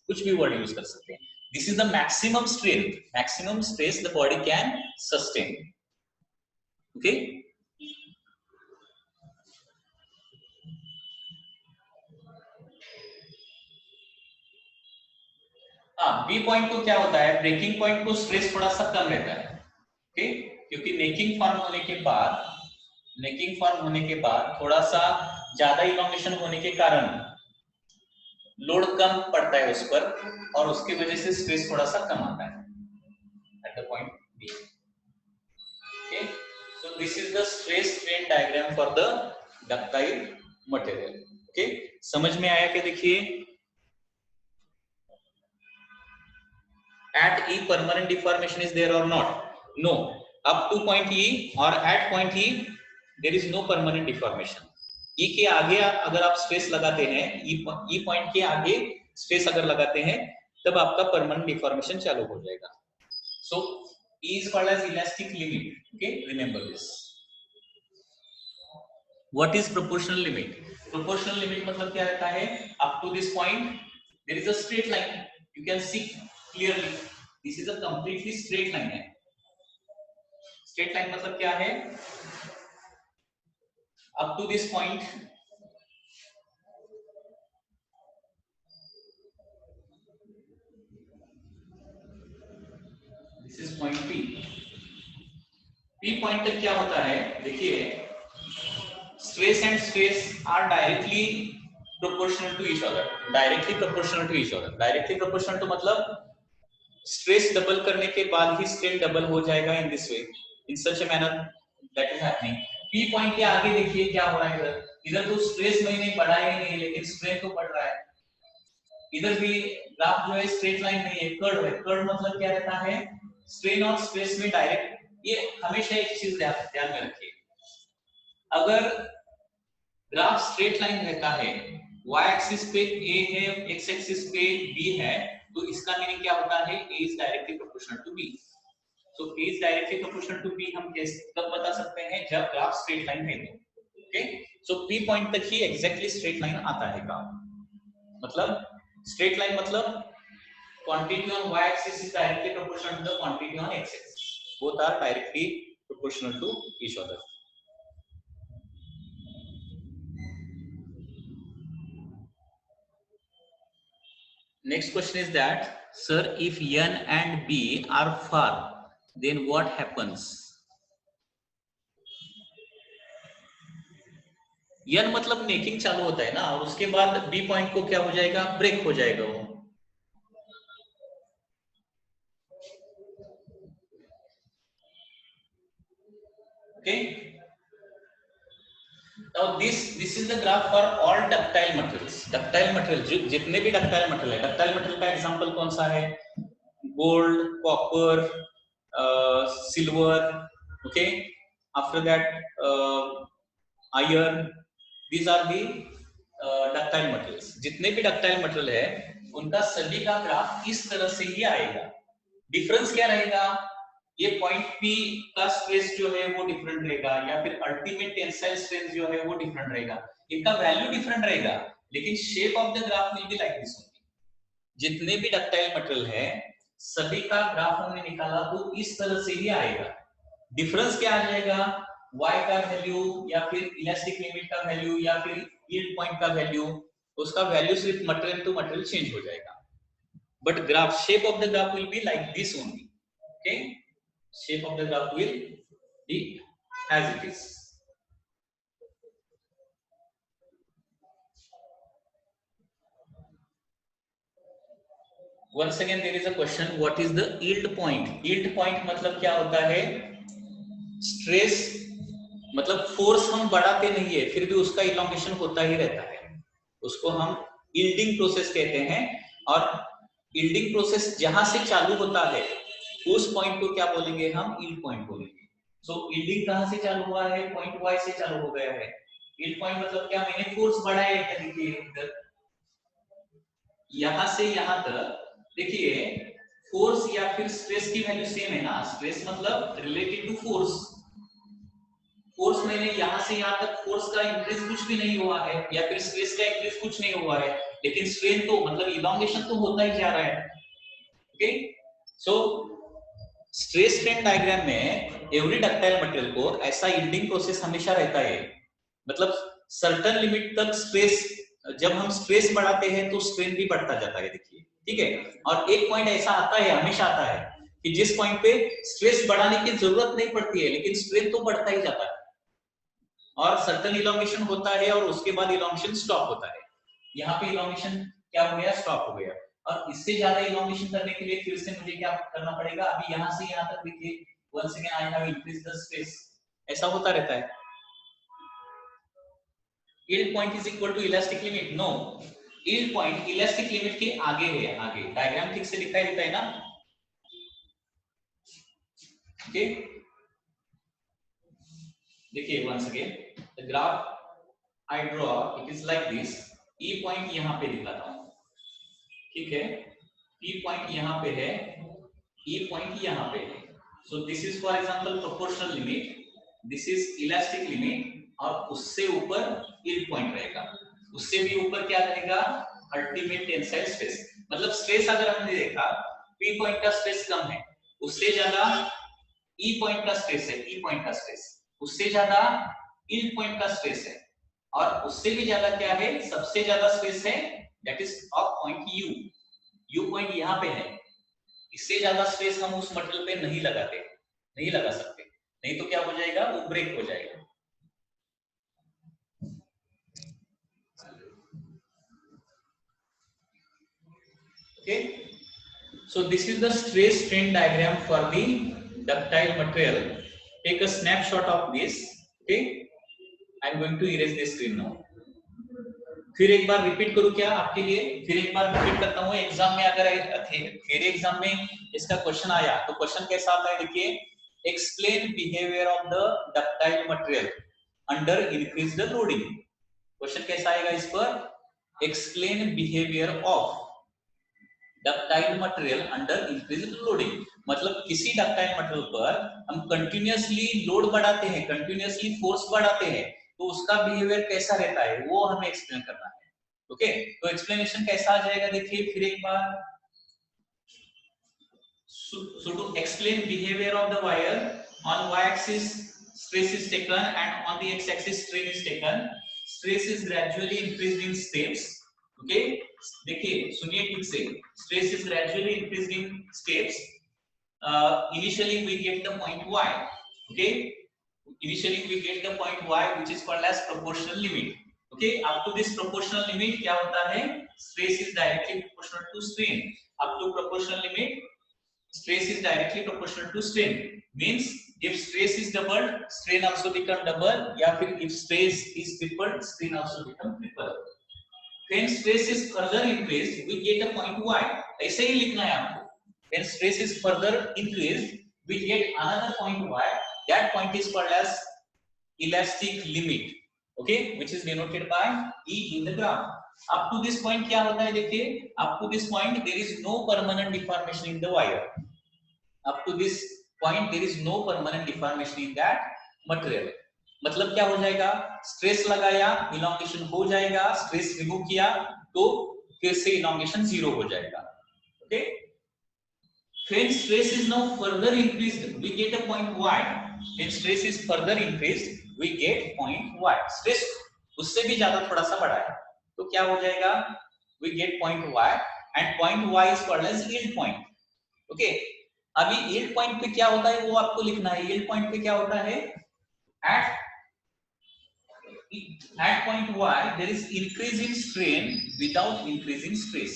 कुछ भी वर्ड यूज कर सकते हैं। This is the maximum strength, maximum stress the body can sustain. Okay, हाँ, बी पॉइंट को क्या होता है, ब्रेकिंग पॉइंट को स्ट्रेस थोड़ा सा कम रहता है। ओके, क्योंकि नेकिंग फॉर्म होने के बाद, नेकिंग फॉर्म होने के बाद थोड़ा सा ज्यादा इलॉन्गेशन होने के कारण लोड कम पड़ता है उस पर, और उसकी वजह से स्ट्रेस थोड़ा सा कम आता है at the point B. Okay, so this is the stress strain diagram for the ductile material. Okay, समझ में आया क्या? देखिए at E permanent deformation is there or not? No. Up to point E or at point E there is no permanent deformation. E के आगे अगर आप स्ट्रेस लगाते हैं, E पॉइंट के आगे स्ट्रेस अगर लगाते हैं तब आपका परमानेंट डिफॉर्मेशन चालू हो जाएगा। So E is called as elastic limit. Okay, remember this. What is proportional limit? Proportional limit मतलब क्या रहता है, up to this point there is a straight line. You can see clearly. This is a completely straight line है। Straight line मतलब क्या है, up to this point this is point P। P point तक क्या होता है, देखिए stress and stress are directly proportional to each other। Directly proportional to each other। Directly proportional तो मतलब स्ट्रेस डबल करने के बाद ही स्ट्रेन डबल हो जाएगा इन this way, in such a manner that is happening. P point के आगे देखिए क्या हो रहा है, इधर इधर तो स्ट्रेस मैंने बढ़ाया ही नहीं, लेकिन स्ट्रेन तो बढ़ रहा है। इधर भी ग्राफ जो है स्ट्रेट लाइन नहीं है, कर्व है। कर्व मतलब क्या रहता है, स्ट्रेन और स्ट्रेस में डायरेक्ट ये हमेशा एक चीज ध्यान में रखिए, अगर ग्राफ स्ट्रेट लाइन रहता है, y एक्सिस पे a है, x एक्सिस पे b है, तो इसका मीनिंग क्या होता है, a is directly proportional to b। So a is directly proportional to b हम कब बता सकते हैं, जब ग्राफ स्ट्रेट लाइन है तो। ओके, सो p पॉइंट तक ही एग्जैक्टली स्ट्रेट लाइन आता है ग्राफ, मतलब स्ट्रेट लाइन मतलब quantity on y axis is directly proportional to the quantity on x axis, both are directly proportional to each other. Next question is that, sir, if n and b are far, then what happens? n मतलब नेकिंग चालू होता है ना, और उसके बाद b पॉइंट को क्या हो जाएगा, ब्रेक हो जाएगा वो। Okay, now this is the graph for all ductile materials. Ductile material जितने भी ductile material है, ductile material का एग्जांपल कौन सा है, gold, copper, silver, okay, after that iron, these are the ductile materials। जितने भी ductile material है उनका सभी का ग्राफ इस तरह से ही आएगा। डिफरेंस क्या रहेगा, ये पॉइंट P का स्ट्रेस जो है वो डिफरेंट रहेगा, या फिर अल्टीमेट टेंसाइल स्ट्रेंथ जो है वो डिफरेंट रहेगा, इनका वैल्यू डिफरेंट रहेगा, लेकिन shape of the graph will be like this only. जितने भी डक्टाइल मटेरियल है सभी का ग्राफ हमने निकाला तो इस तरह से ही आएगा। डिफरेंस क्या आ जाएगा, y का वैल्यू या फिर इलास्टिक लिमिट का वैल्यू या फिर यील्ड पॉइंट का वैल्यू, उसका वैल्यू सिर्फ मटेरियल टू मटेरियल चेंज हो जाएगा, but graph shape of the graph will be like this only. Okay, shape of the graph will be as it is. Once again there is a question, what is the yield point? Yield point मतलब क्या होता है, स्ट्रेस मतलब फोर्स हम बढ़ाते नहीं है फिर भी उसका इलॉन्गेशन होता ही रहता है, उसको हम यील्डिंग प्रोसेस कहते हैं। और यील्डिंग प्रोसेस जहां से चालू होता है उस पॉइंट को क्या बोलेंगे, हम यील्ड पॉइंट बोलेंगे। सो यील्डिंग कहां से चालू हुआ है, पॉइंट y से चालू हो गया है। यील्ड पॉइंट मतलब क्या, मैंने फोर्स बढ़ाया है, देखिए इधर यहां से यहां तक, देखिए फोर्स या फिर स्ट्रेस की वैल्यू सेम है ना, स्ट्रेस मतलब रिलेटेड टू फोर्स। फोर्स मैंने यहां से यहां तक फोर्स का इंक्रीज कुछ भी नहीं हुआ है, या फिर स्ट्रेस का इंक्रीज कुछ नहीं हुआ है, लेकिन स्ट्रेन तो मतलब इलॉन्गेशन तो होता ही जा रहा है। Okay, so stress strain diagram में एवरी डक्टाइल मटेरियल को ऐसा यील्डिंग प्रोसेस हमेशा रहता है, मतलब सर्टेन लिमिट तक स्ट्रेस, जब हम स्ट्रेस बढ़ाते हैं तो स्ट्रेन भी बढ़ता जाता है, देखिए ठीक है। और एक पॉइंट ऐसा आता है, हमेशा आता है कि जिस पॉइंट पे स्ट्रेस बढ़ाने की जरूरत नहीं पड़ती है लेकिन स्ट्रेन तो बढ़ता ही जाता है, और सर्टेन इलॉन्गेशन होता है और उसके बाद इलॉन्गेशन स्टॉप होता है। यहाँ पे इलॉन्गेशन क्या हो गया, स्टॉप हो गया, और इससे ज्यादा इलॉन्गेशन करने के लिए फिर से मुझे क्या करना पड़ेगा, अभी यहाँ से यहाँ तक देखिए once again I have increased the space, ऐसा होता रहता है। yield point is equal to elastic limit, no, yield point elastic limit के आगे है, आगे डायग्राम ठीक से दिखाई देता है ना। ओके, देखिए once again the graph I draw, it is like this, E point यहाँ पे दिखाता हूँ, ठीक है, P पॉइंट यहाँ पे है, E पॉइंट यहाँ पे है। सो this is for example proportional limit, this is elastic limit, और उससे ऊपर यील्ड पॉइंट रहेगा, उससे भी ऊपर क्या रहेगा, अल्टीमेट टेंसाइल स्ट्रेस। मतलब स्ट्रेस अगर हमने देखा P पॉइंट का स्ट्रेस कम है, उससे ज्यादा E पॉइंट का स्ट्रेस है, E पॉइंट का स्ट्रेस, उससे ज्यादा यील्ड पॉइंट का स्ट्रेस है, और उससे भी ज्यादा क्या है, सबसे ज्यादा स्ट्रेस है that is of point U। U point यहाँ पे है, इससे ज्यादा स्ट्रेस हम उस मटेरियल पे नहीं लगाते, नहीं लगा सकते, नहीं तो क्या हो जाएगा, वो ब्रेक हो जाएगा। Okay, so this is the stress strain diagram for the ductile material. Take a snapshot of this. Okay, I am going to erase this screen now. फिर एक बार रिपीट करूं क्या आपके लिए, फिर एक बार रिपीट करता हूं, एग्जाम में अगर फिर एग्जाम में इसका क्वेश्चन आया तो क्वेश्चन कैसा आता है, देखिए explain behaviour of the ductile material under increased loading. Question कैसा आएगा इस पर? Explain behaviour of ductile material under increased loading, मतलब किसी डक्टाइल मटेरियल पर हम कंटिन्यूअसली लोड बढ़ाते हैं, कंटिन्यूअसली फोर्स बढ़ाते हैं, तो उसका बिहेवियर कैसा रहता है वो हमें एक्सप्लेन करना है। ओके, तो एक्सप्लेनेशन कैसा आ जाएगा देखिए फिर एक बार। So to explain behavior of the wire, on y-axis stress is taken and on the x-axis strain is taken. Stress is gradually increased in steps. Okay, देखिए सुनिए ठीक से, stress is gradually increased in steps. Initially we get the point y. Okay, initially we get the point y which is called as proportional limit. Okay, up to this proportional limit क्या होता है? Stress is directly proportional to strain. Up to proportional limit stress is directly proportional to strain, means if stress is doubled strain also become double, या फिर if stress is tripled strain also become triple. When stress is further increased we get a point y, ऐसे ही लिखना है आपको। when stress is further increased we get another point y, that point is called as elastic limit, okay, which is denoted by E in the graph. Up to this point क्या होता है देखिए, up to this point there is no permanent deformation in the wire. Up to this point there is no permanent deformation in that material. मतलब क्या हो जाएगा, स्ट्रेस लगाया इलॉन्गेशन हो जाएगा, स्ट्रेस रिमूव किया तो फिर से इलॉन्गेशन जीरो हो जाएगा। Okay, when stress is now further increased we get a point y. when stress is further increased we get point y. Stress उससे भी ज्यादा थोड़ा सा बढ़ा है तो क्या हो जाएगा, we get point y and point y is called as yield point. Okay, अभी yield point पे क्या होता है वो आपको लिखना है। yield point पे क्या होता है, at point y there is increase in strain without increase in stress.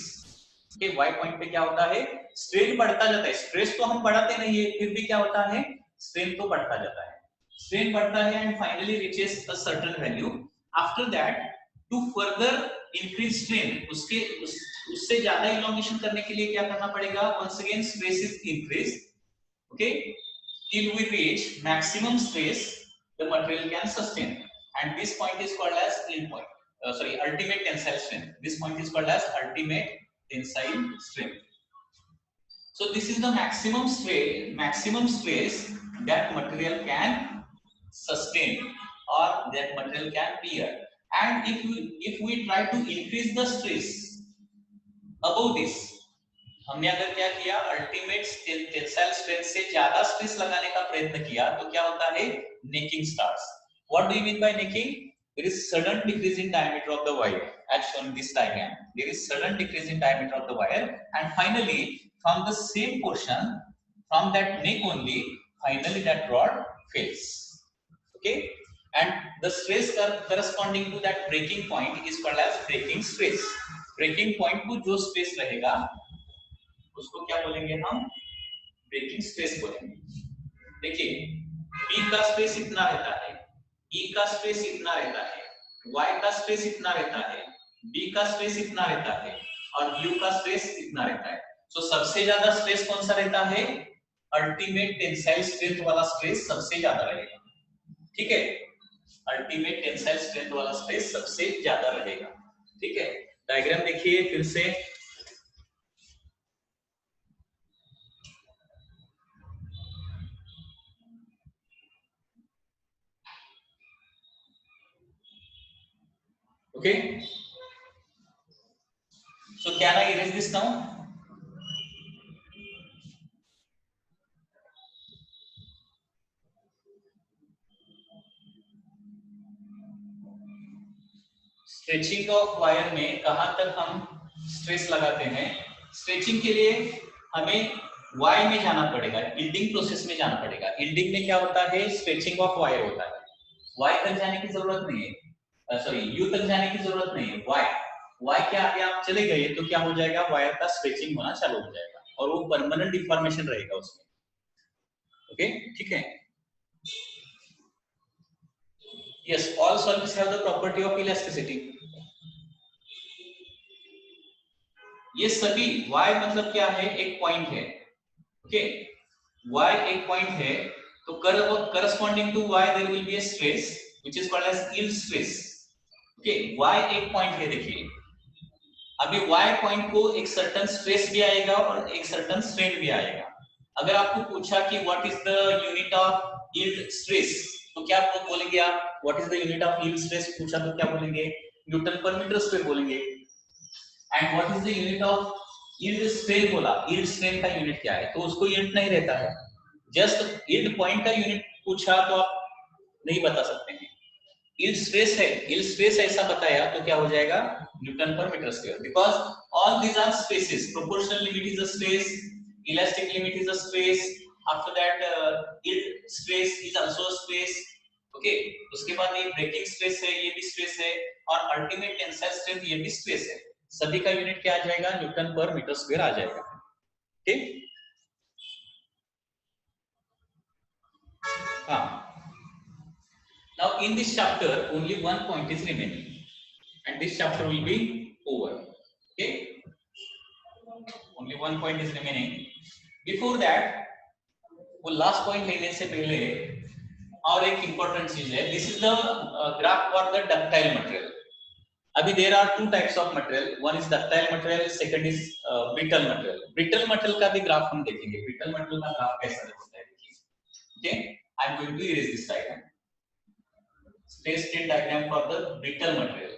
Okay, y point पे क्या होता है, स्ट्रेन बढ़ता जाता है, स्ट्रेस तो हम बढ़ाते नहीं है फिर भी क्या होता है, स्ट्रेन तो बढ़ता जाता है, स्ट्रेन बढ़ता है and finally reaches a certain value. After that to further increase strain, उससे ज्यादा इलॉन्गेशन करने के लिए क्या करना पड़ेगा, once again stress is increase, okay, till we reach maximum stress the material can sustain, and this point is called as yield point, ultimate tensile strength. This point is called as ultimate tensile strength. So this is the maximum stress that material can sustain or that material can bear. And if we try to increase the stress above this, हमने अगर क्या किया, अल्टीमेट टेंसाइल स्ट्रेंथ से ज्यादा स्ट्रेस लगाने का प्रयत्न किया तो क्या होता है, necking starts. What do you mean by necking? There is sudden decrease in diameter of the wire as shown in this diagram. There is sudden decrease in diameter of the wire and finally from the same portion, from that neck only, finally that rod fails. Okay, and the stress corresponding to that breaking point is called as breaking stress. breaking point को जो स्ट्रेस रहेगा उसको क्या बोलेंगे हम, ब्रेकिंग स्ट्रेस बोलेंगे। देखिए P का स्ट्रेस इतना रहता है, E का स्ट्रेस इतना रहता है, Y का स्ट्रेस इतना रहता है, B का स्ट्रेस इतना रहता है और U का स्ट्रेस इतना रहता है। तो सबसे ज्यादा स्ट्रेस कौन सा रहता है, अल्टीमेट टेंसाइल स्ट्रेंथ वाला स्ट्रेस सबसे ज्यादा रहेगा। ठीक है, अल्टीमेट टेंसाइल स्ट्रेंथ वाला स्ट्रेस सबसे ज्यादा रहेगा। ठीक है, डायग्राम देखिए फिर से। Okay, so can I erase this now? Stretching of wire में कहां तक हम स्ट्रेस लगाते हैं, स्ट्रेचिंग के लिए हमें वाई में जाना पड़ेगा, यील्डिंग प्रोसेस में जाना पड़ेगा। यील्डिंग में क्या होता है, स्ट्रेचिंग ऑफ वायर होता है, वाई तक जाने की जरूरत नहीं है, सॉरी यू तक जाने की जरूरत नहीं है, वाई के आगे आप चले गए तो क्या हो जाएगा, वायर का स्ट्रेचिंग होना चालू हो जाएगा और वो परमानेंट डिफॉर्मेशन रहेगा उसमें। ओके, ठीक है। Yes, all solids have the property of elasticity. ये सभी y मतलब क्या है, एक पॉइंट है। ओके, y एक पॉइंट है तो corresponding to y there will be a stress which is called as yield stress. Okay, y एक पॉइंट है, देखिए अभी y पॉइंट को एक सर्टेन स्ट्रेस भी आएगा और एक सर्टेन स्ट्रेन भी आएगा. अगर आपको पूछा कि what is the unit of yield stress, तो क्या आप बोलेंगे? आप what is the unit of yield stress पूछा तो क्या बोलेंगे? न्यूटन पर मीटर स्क्वायर बोलेंगे. And what is the unit of yield strain बोला, यील्ड स्ट्रेन का यूनिट क्या है? तो उसको यूनिट नहीं रहता है. जस्ट यील्ड पॉइंट का यूनिट पूछा तो आप नहीं बता सकते हैं. यील्ड स्ट्रेस है, यील्ड स्ट्रेस ऐसा बताया तो क्या हो जाएगा? Newton per metre square. Because all these are stresses. Proportional limit is a stress, elastic limit is a stress, after that yield stress is also a stress. Okay, उसके बाद ये ब्रेकिंग स्ट्रेस है, ये भी स्ट्रेस है, और अल्टीमेट टेंसाइल स्ट्रेंथ ये भी स्ट्रेस है. सभी का यूनिट क्या आ जाएगा? न्यूटन पर मीटर स्क्वायर आ जाएगा. ठीक, हाँ. Now in this chapter only one point is remaining and this chapter will be over. Okay, only one point is remaining. Before that, वो लास्ट पॉइंट लेने से पहले और एक इंपॉर्टेंट चीज है. This is the graph for the ductile material. अभी there are two types of material. One is ductile material, second is brittle material. Brittle material का भी ग्राफ हम देखेंगे. ब्रिटल मटेरियल का ग्राफ कैसा दिखता है, देखिए. Okay, I am going to erase this diagram. Stress strain diagram for the brittle material.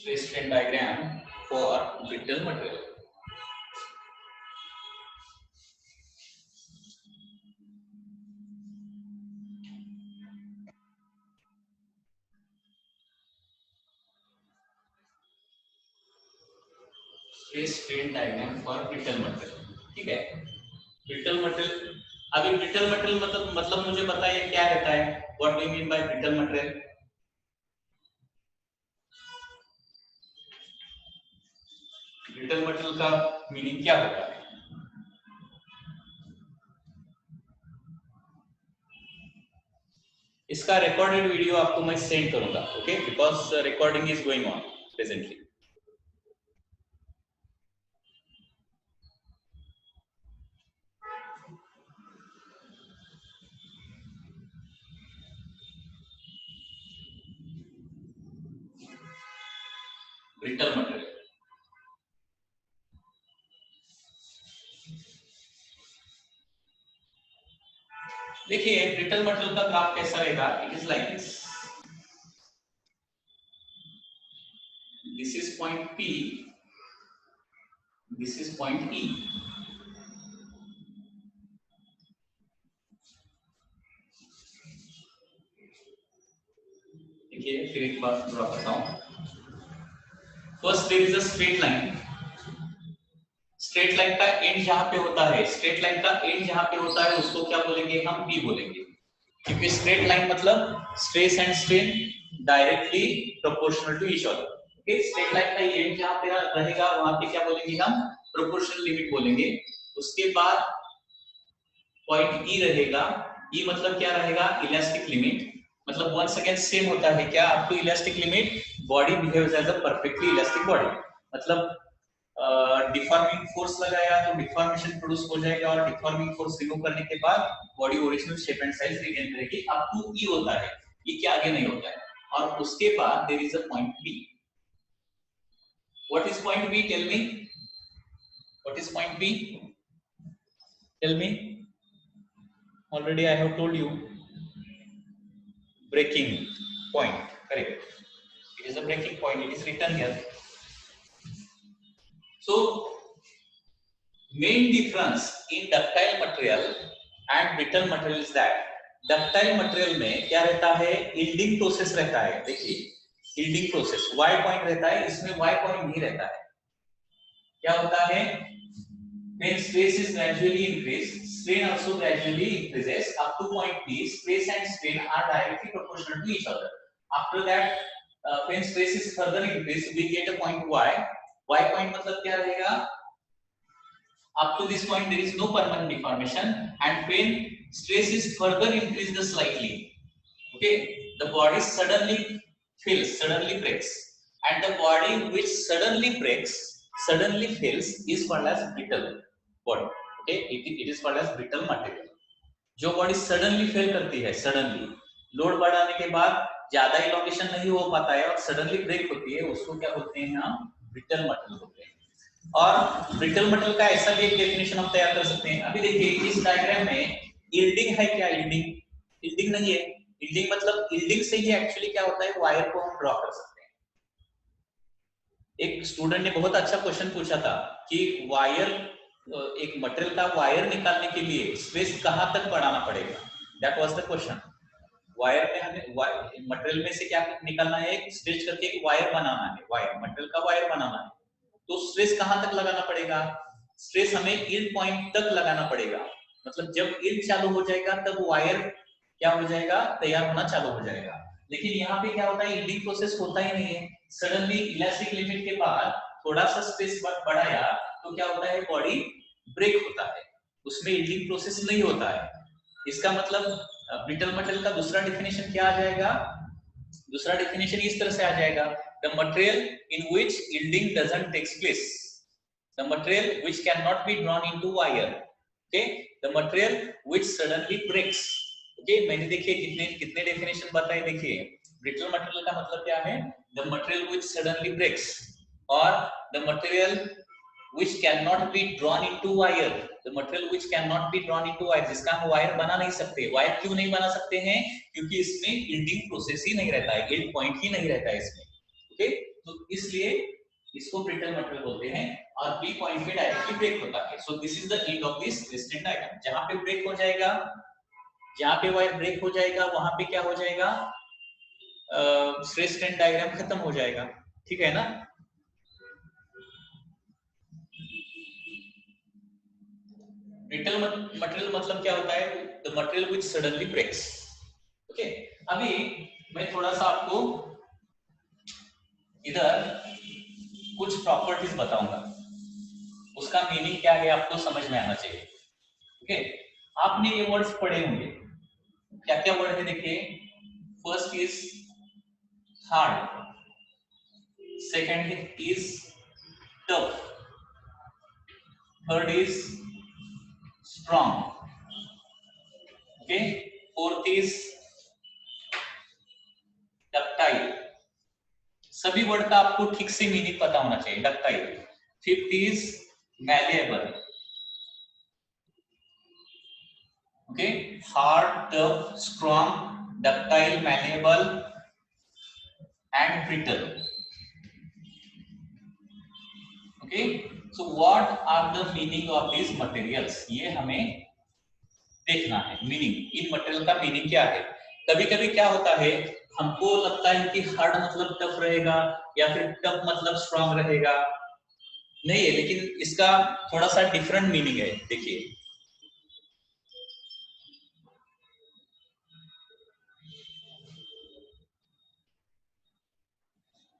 Stress strain diagram for brittle material. Stress strain diagram for brittle material. ठीक है, brittle material. अभी brittle material मतलब मुझे बताइए क्या रहता है? What do you mean by brittle material? brittle material का मीनिंग क्या होता है? इसका रिकॉर्डेड वीडियो आपको मैं सेंड करूंगा. Okay, because recording is going on presently. brittle material. देखिए ब्रिटल मटेरियल का ग्राफ कैसा रहेगा? It is like this. This is point P, this is point E. देखिए फिर एक बार ड्रॉ करता हूं. First there is a straight line. Straight line का एंड जहां पे होता है, स्ट्रेट लाइन का एंड जहां पे होता है उसको क्या बोलेंगे? हम P बोलेंगे. क्योंकि स्ट्रेट लाइन मतलब stress and strain directly proportional to each other. Okay, straight line का एंड जहां पे रहेगा वहां पे क्या बोलेंगे? हम प्रोपोर्शनल लिमिट बोलेंगे. उसके बाद पॉइंट E रहेगा. E मतलब क्या रहेगा? Elastic limit. मतलब वंस अगेन सेम होता है क्या? Up to elastic limit body behaves as a perfectly elastic body. मतलब डिफॉर्मिंग फोर्स लगाया तो डिफॉर्मेशन प्रोड्यूस हो जाएगा और डिफॉर्मिंग फोर्स रिमूव करने के बाद body original shape and size retain करेगी. अप टू E होता है, ये क्या आगे नहीं होता है. और उसके बाद there is a point B. What is point B? Tell me, what is point B? Tell me. Already I have told you. Breaking point, correct. It is a breaking point. It is written here. So main difference in ductile material and brittle material is that ductile material में क्या रहता है? yielding process रहता है. देखिए yielding process y point रहता है, इसमें y point नहीं रहता है. क्या होता है? When stress is gradually increased, strain also gradually increases up to point P. Stress and strain are directly proportional to each other. After that, when stress is further increased, we get a point Y. y point मतलब क्या रहेगा, up to this point there is no permanent deformation, and when stress is further increased slightly, okay, the body suddenly breaks, and the body which suddenly fails is called as brittle body. Okay, it is called as brittle material. जो बॉडी सडनली फेल करती है, सडनली लोड बढ़ाने के बाद ज्यादा इलॉन्गेशन नहीं हो पाता है और सडनली ब्रेक होती है, उसको क्या बोलते हैं हम, ब्रिटल मटेरियल बोलते हैं। और ब्रिटल मटेरियल का ऐसा भी एक डेफिनेशन हम तैयार कर सकते हैं। अभी देखिए इस डायग्राम में यील्डिंग है क्या, यील्डिंग नहीं है। यील्डिंग मतलब यील्डिंग से ही एक्चुअली क्या होता है, वायर को हम ड्रॉ कर सकते हैं। एक स्टूडेंट ने बहुत अच्छा क्वेश्चन पूछा था कि वायर, एक मटेरियल का वायर निकालने के लिए स्ट्रेस कहां तक बढ़ाना पड़ेगा, that was the question. Wire में हमें मटेरियल में से क्या निकालना है, एक स्ट्रेच करके एक वायर बनाना है, वायर मटेरियल का वायर बनाना है, तो स्ट्रेस कहां तक लगाना पड़ेगा, स्ट्रेस हमें यील्ड पॉइंट तक लगाना पड़ेगा। मतलब जब यील्ड चालू हो जाएगा तब वायर क्या हो जाएगा, तैयार होना चालू हो जाएगा। लेकिन यहाँ पे क्या होता है, यील्डिंग प्रोसेस होता ही नहीं है। सडनली इलास्टिक लिमिट के बाद थोड़ा सा स्ट्रेस बढ़ाया तो क्या होता है, बॉडी ब्रेक होता है, उसमें यील्डिंग प्रोसेस नहीं होता है। इसका मतलब ब्रिटल मटेरियल का दूसरा डेफिनेशन क्या आ जाएगा, दूसरा डेफिनेशन इस तरह से आ जाएगा, the material in which yielding doesn't takes place, the material which cannot be drawn into wire, okay, the material which suddenly breaks, okay। मैंने देखिए कितने कितने डेफिनेशन बताए। देखिए ब्रिटल मटेरियल का मतलब क्या है, the material which suddenly breaks, or the material which cannot be drawn into wire, the material which cannot be drawn into wire, जिसका हम वायर बना नहीं सकते। वायर क्यों नहीं बना सकते हैं, क्योंकि इसमें यील्डिंग प्रोसेस ही नहीं रहता है, यील्ड पॉइंट ही नहीं रहता है इसमें, ओके। तो इसलिए इसको ब्रिटल मटेरियल बोलते हैं और बी पॉइंट पे डायरेक्टली ब्रेक होता है। सो this is the end of this straight diagram. जहां पे ब्रेक हो जाएगा, जहां पे वायर ब्रेक हो जाएगा वहां पे क्या हो जाएगा, स्ट्रेट डायग्राम खत्म हो जाएगा, ठीक है ना। ब्रिटल मटेरियल मतलब क्या होता है, the material which suddenly breaks, okay. अभी मैं थोड़ा सा आपको इधर कुछ प्रॉपर्टीज बताऊंगा, उसका मीनिंग क्या है आपको समझ में आना चाहिए, ओके। आपने ये वर्ड्स पढ़े होंगे, क्या क्या वर्ड है देखिए। First is hard, second is tough, third is strong, okay, fourth is ductile, सभी वर्ड का आपको ठीक से मीनिंग पता होना चाहिए, ductile. Fifth is malleable, okay, hard, tough, strong, ductile, malleable and brittle, okay। so what are the meaning of these materials, ये हमें देखना है मीनिंग, इन मटेरियल का मीनिंग क्या है। कभी कभी क्या होता है, हमको लगता है कि हार्ड मतलब टफ रहेगा या फिर टफ मतलब स्ट्रांग रहेगा, नहीं है, लेकिन इसका थोड़ा सा डिफरेंट मीनिंग है। देखिए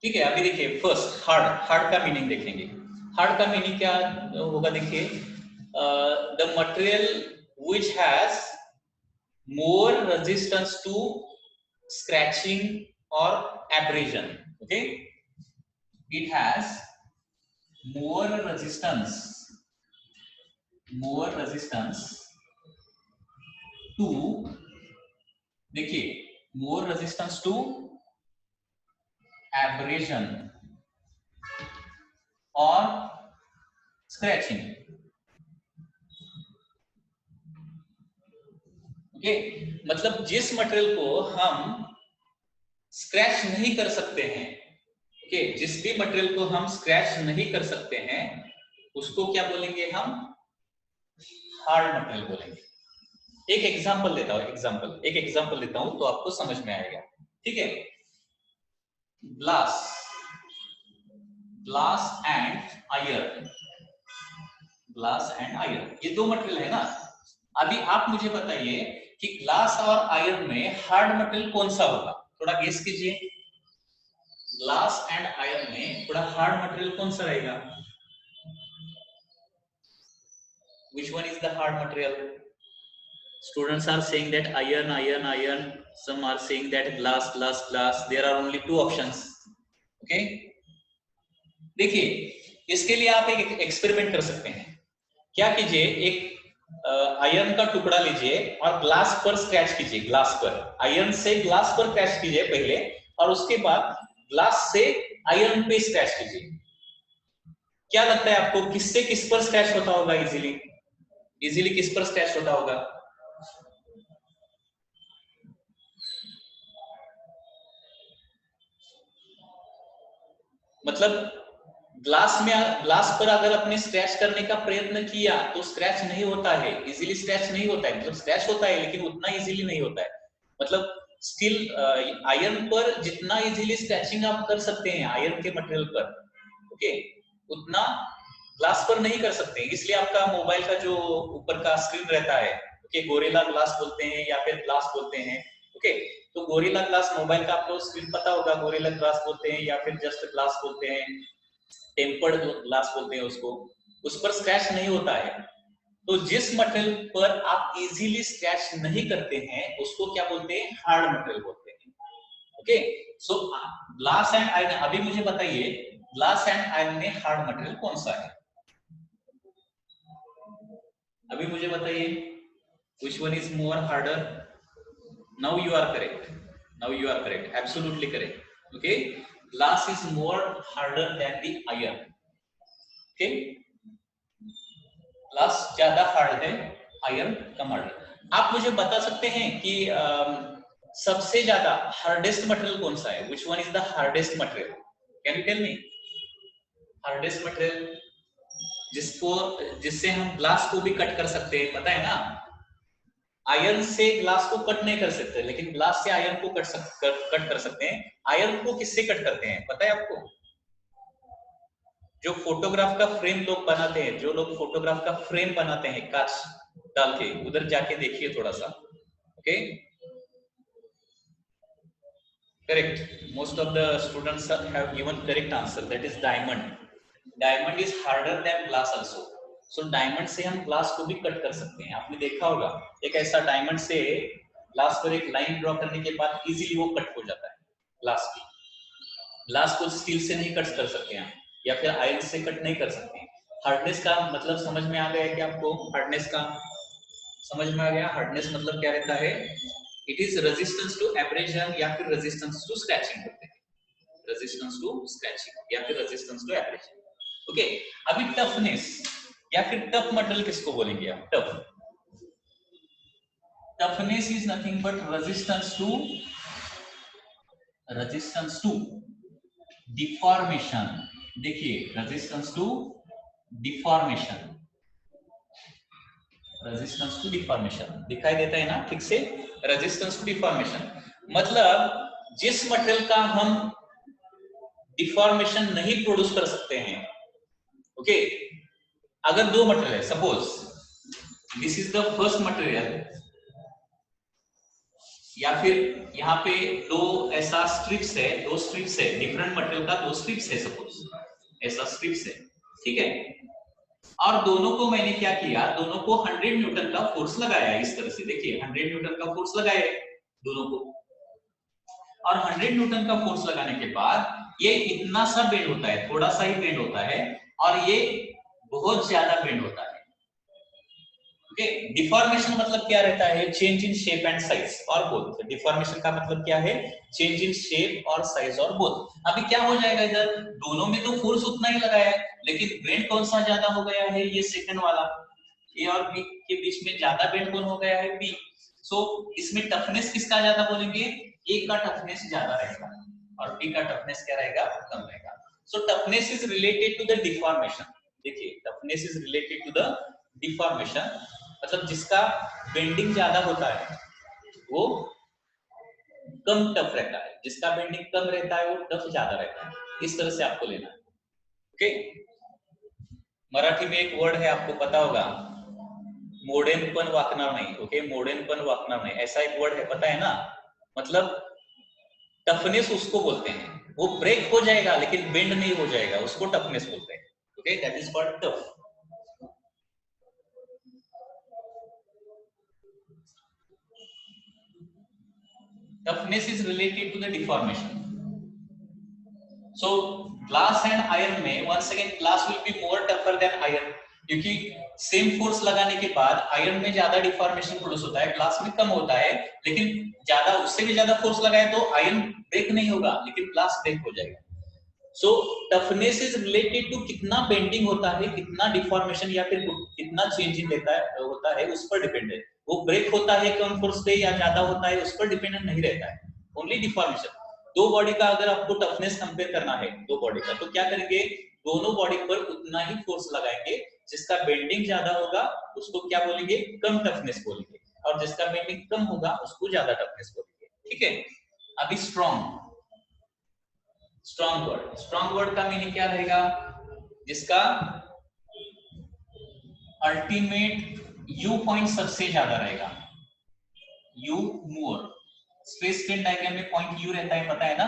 ठीक है, अभी देखिए फर्स्ट हार्ड, हार्ड का मीनिंग देखेंगे। हार्ड का मीनिंग क्या होगा, देखिए the material which has more resistance to scratching or abrasion, okay, it has more resistance to, देखिए more resistance to abrasion or scratching, okay. मतलब जिस मटेरियल को हम स्क्रैच नहीं कर सकते हैं, ओके, जिस भी मटेरियल को हम स्क्रैच नहीं कर सकते हैं उसको क्या बोलेंगे हम, हार्ड मटेरियल बोलेंगे। एक एग्जांपल देता हूं, एक एग्जांपल देता हूं तो आपको समझ में आएगा, ठीक है। Glass and iron, glass and iron, ये दो मटेरियल है ना। अभी आप मुझे बताइए कि ग्लास और आयरन में हार्ड मटेरियल कौन सा होगा, थोड़ा गेस कीजिए। ग्लास एंड आयरन में थोड़ा हार्ड मटेरियल कौन सा रहेगा? Which one is the hard material? Students are saying that iron, iron, iron. Some are saying that glass, glass, glass. There are only two options. Okay? देखिए, इसके लिए आप एक एक्सपेरिमेंट कर सकते हैं। क्या कीजिए, एक आयरन का टुकड़ा लीजिए और ग्लास पर स्क्रैच कीजिए। ग्लास पर, आयरन से ग्लास पर स्क्रैच कीजिए पहले, और उसके बाद ग्लास से आयरन पे स्क्रैच कीजिए। क्या लगता है आपको, किससे किस पर स्क्रैच होता होगा? इजीली किस पर स्क्रैच होता होगा? मतलब ग्लास पर अगर आपने स्क्रैच करने का प्रयत्न किया तो स्क्रैच नहीं होता है, इजीली स्क्रैच नहीं होता है। मतलब स्क्रैच होता है लेकिन उतना इजीली नहीं होता है। मतलब स्टील आयरन पर जितना इजीली स्क्रैचिंग आप कर सकते हैं आयरन के मटेरियल पर, ओके, उतना ग्लास पर नहीं कर सकते। इसलिए आपका मोबाइल का जो ऊपर का स्क्रीन रहता है, ओके, गोरिल्ला ग्लास बोलते हैं या फिर ग्लास बोलते हैं, ओके। तो गोरिल्ला ग्लास मोबाइल का आपको स्क्रीन पता होगा, गोरिल्ला ग्लास बोलते हैं या फिर जस्ट ग्लास बोलते हैं, टेम्पर्ड ग्लास बोलते हैं उसको। उस पर स्क्रैच नहीं होता है। तो जिस मटेरियल पर आप इजीली स्क्रैच नहीं करते हैं उसको क्या बोलते हैं? हार्ड मटेरियल बोलते हैं। Okay, so glass and iron, अभी मुझे बताइए ग्लास एंड आयरन में हार्ड मटेरियल कौन सा है? अभी मुझे बताइए, which one is more harder? Now you are correct. Now you are correct. Absolutely correct. Okay, glass is more harder than the iron. Okay, glass ज्यादा हार्ड है, आयरन कम हार्ड है। आप मुझे बता सकते हैं कि सबसे ज्यादा हार्डेस्ट मटेरियल कौन सा है? Which one is the hardest material? Can you tell me? Hardest material जिससे हम ग्लास को भी कट कर सकते हैं, पता है ना? आयरन से ग्लास को कट नहीं कर सकते, लेकिन ग्लास से आयरन को कट कर सकते हैं। आयरन को किससे कट करते हैं पता है आपको? जो फोटोग्राफ का फ्रेम लोग बनाते हैं, जो लोग फोटोग्राफ का फ्रेम बनाते हैं कांच डाल के, उधर जाके देखिए थोड़ा सा। Okay, correct, most of the students have given correct answer, that is diamond. Diamond is harder than glass also. So diamond से हम ग्लास को भी कट कर सकते हैं। आपने देखा होगा एक ऐसा डायमंड से ग्लास पर एक लाइन ड्रॉ करने के बाद इजीली वो कट हो जाता है। ग्लास की, ग्लास को स्टील से नहीं कट कर सकते हैं या फिर आयरन से कट नहीं कर सकते हैं। हार्डनेस का मतलब समझ में आ गया है क्या आपको? हार्डनेस का समझ में आ गया? हार्डनेस मतलब क्या रहता है? It is resistance to abrasion या फिर रेजिस्टेंस टू स्क्रैचिंग होते हैं। रेजिस्टेंस टू स्क्रैचिंग या फिर रेजिस्टेंस टू एब्रेजन। ओके, अभी टफनेस या फिर टफ मटेरियल किसको बोलेंगे आप? Tough, toughness is nothing but resistance to deformation. देखिए, resistance to deformation, resistance to deformation दिखाई देता है ना ठीक से? रेजिस्टेंस टू डिफॉर्मेशन मतलब जिस मटेरियल का हम डिफॉर्मेशन नहीं प्रोड्यूस कर सकते हैं। ओके, अगर दो मटेरियल है, suppose this is the first material, या फिर यहाँ पे दो ऐसा स्ट्रिप्स है, दो स्ट्रिप्स है, डिफरेंट मटेरियल का दो स्ट्रिप्स है, सपोज ऐसा स्ट्रिप्स है, ठीक है। और दोनों को मैंने क्या किया, दोनों को 100 न्यूटन का फोर्स लगाया इस तरह से। देखिए 100 न्यूटन का फोर्स लगाया दोनों को, और 100 न्यूटन का फोर्स लगाने के बाद ये इतना सा बेंड होता है, थोड़ा सा ही बेंड होता है, और ये बहुत ज्यादा बेंड होता है। ओके, डिफॉर्मेशन मतलब क्या रहता है? Change in shape and size और बोथ। डिफॉर्मेशन का मतलब क्या है? चेंज इन शेप और साइज और बोथ। अभी क्या हो जाएगा, इधर दोनों में तो फोर्स उतना ही लगाया है, लेकिन बेंड कौन सा ज्यादा हो गया है? ये सेकंड वाला, ए और बी के बीच में ज्यादा बेंड कौन हो गया है? बी। सो इसमें टफनेस किसका ज्यादा बोलेंगे? ए का टफनेस ज्यादा रहेगा और बी का टफनेस क्या रहेगा? कम रहेगा। So toughness is related to the deformation. देखिए, toughness is related to the deformation, मतलब जिसका बेंडिंग ज्यादा होता है वो कम टफ रहता है, जिसका बेंडिंग कम रहता है वो टफ ज्यादा रहता है। इस तरह से आपको लेना है। ओके, मराठी में एक वर्ड है आपको पता होगा, मोडेन पण वाकणार नाही। ओके, मोडेन पण वाकणार नाही, ऐसा एक वर्ड है, पता है ना? मतलब टफनेस उसको बोलते हैं, वो ब्रेक हो जाएगा लेकिन बेंड नहीं हो जाएगा, उसको टफनेस बोलते हैं। Okay, that is called tough. Toughness is related to the deformation. So glass and iron में once again glass will be more tougher than iron, क्योंकि सेम फोर्स लगाने के बाद आयरन में ज्यादा डिफॉर्मेशन प्रोड्यूस होता है, ग्लास में कम होता है। लेकिन ज्यादा, उससे भी ज्यादा फोर्स लगाए तो आयरन ब्रेक नहीं होगा लेकिन ग्लास ब्रेक हो जाएगा। सो टफनेस इज रिलेटेड टू कितना बेंडिंग होता है, कितना डिफॉर्मेशन या फिर कितना चेंजिंग होता है उस पर डिपेंड है। वो ब्रेक होता है कम फोर्स पे या ज्यादा होता है, उस पर डिपेंडेंट नहीं रहता है, ओनली डिफॉर्मेशन। दो बॉडी का अगर आपको टफनेस कंपेयर करना है दो बॉडी का, तो क्या करेंगे, दोनों बॉडी पर उतना ही फोर्स लगाएंगे। जिसका बेंडिंग ज्यादा होगा उसको क्या बोलेंगे, कम टफनेस बोलेंगे, और जिसका बेंडिंग कम होगा उसको ज्यादा टफनेस बोलेंगे। ठीक है, अभी स्ट्रॉन्ग। स्ट्रॉन्ग वर्ड का मीनिंग क्या रहेगा, जिसका अल्टीमेट यू पॉइंट सबसे ज्यादा रहेगा, U more. Stress strain diagram में पॉइंट यू रहता है, पता है ना।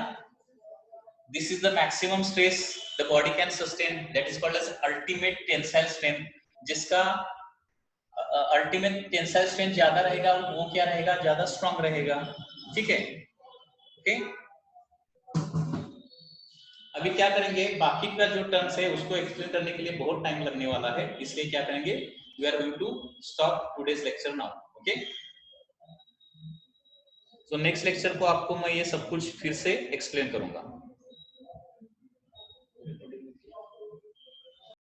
This is the maximum stress the body can sustain, that is called as ultimate tensile strength. जिसका अल्टीमेट टेंसाइल स्ट्रेंथ ज्यादा रहेगा वो क्या रहेगा, ज्यादा स्ट्रॉन्ग रहेगा। ठीक है, ओके। अभी क्या करेंगे, बाकी का जो टर्म्स है उसको एक्सप्लेन करने के लिए बहुत टाइम लगने वाला है, इसलिए क्या करेंगे, we are going to stop today's lecture now. Okay, so next lecture को आपको मैं ये सब कुछ फिर से एक्सप्लेन करूंगा।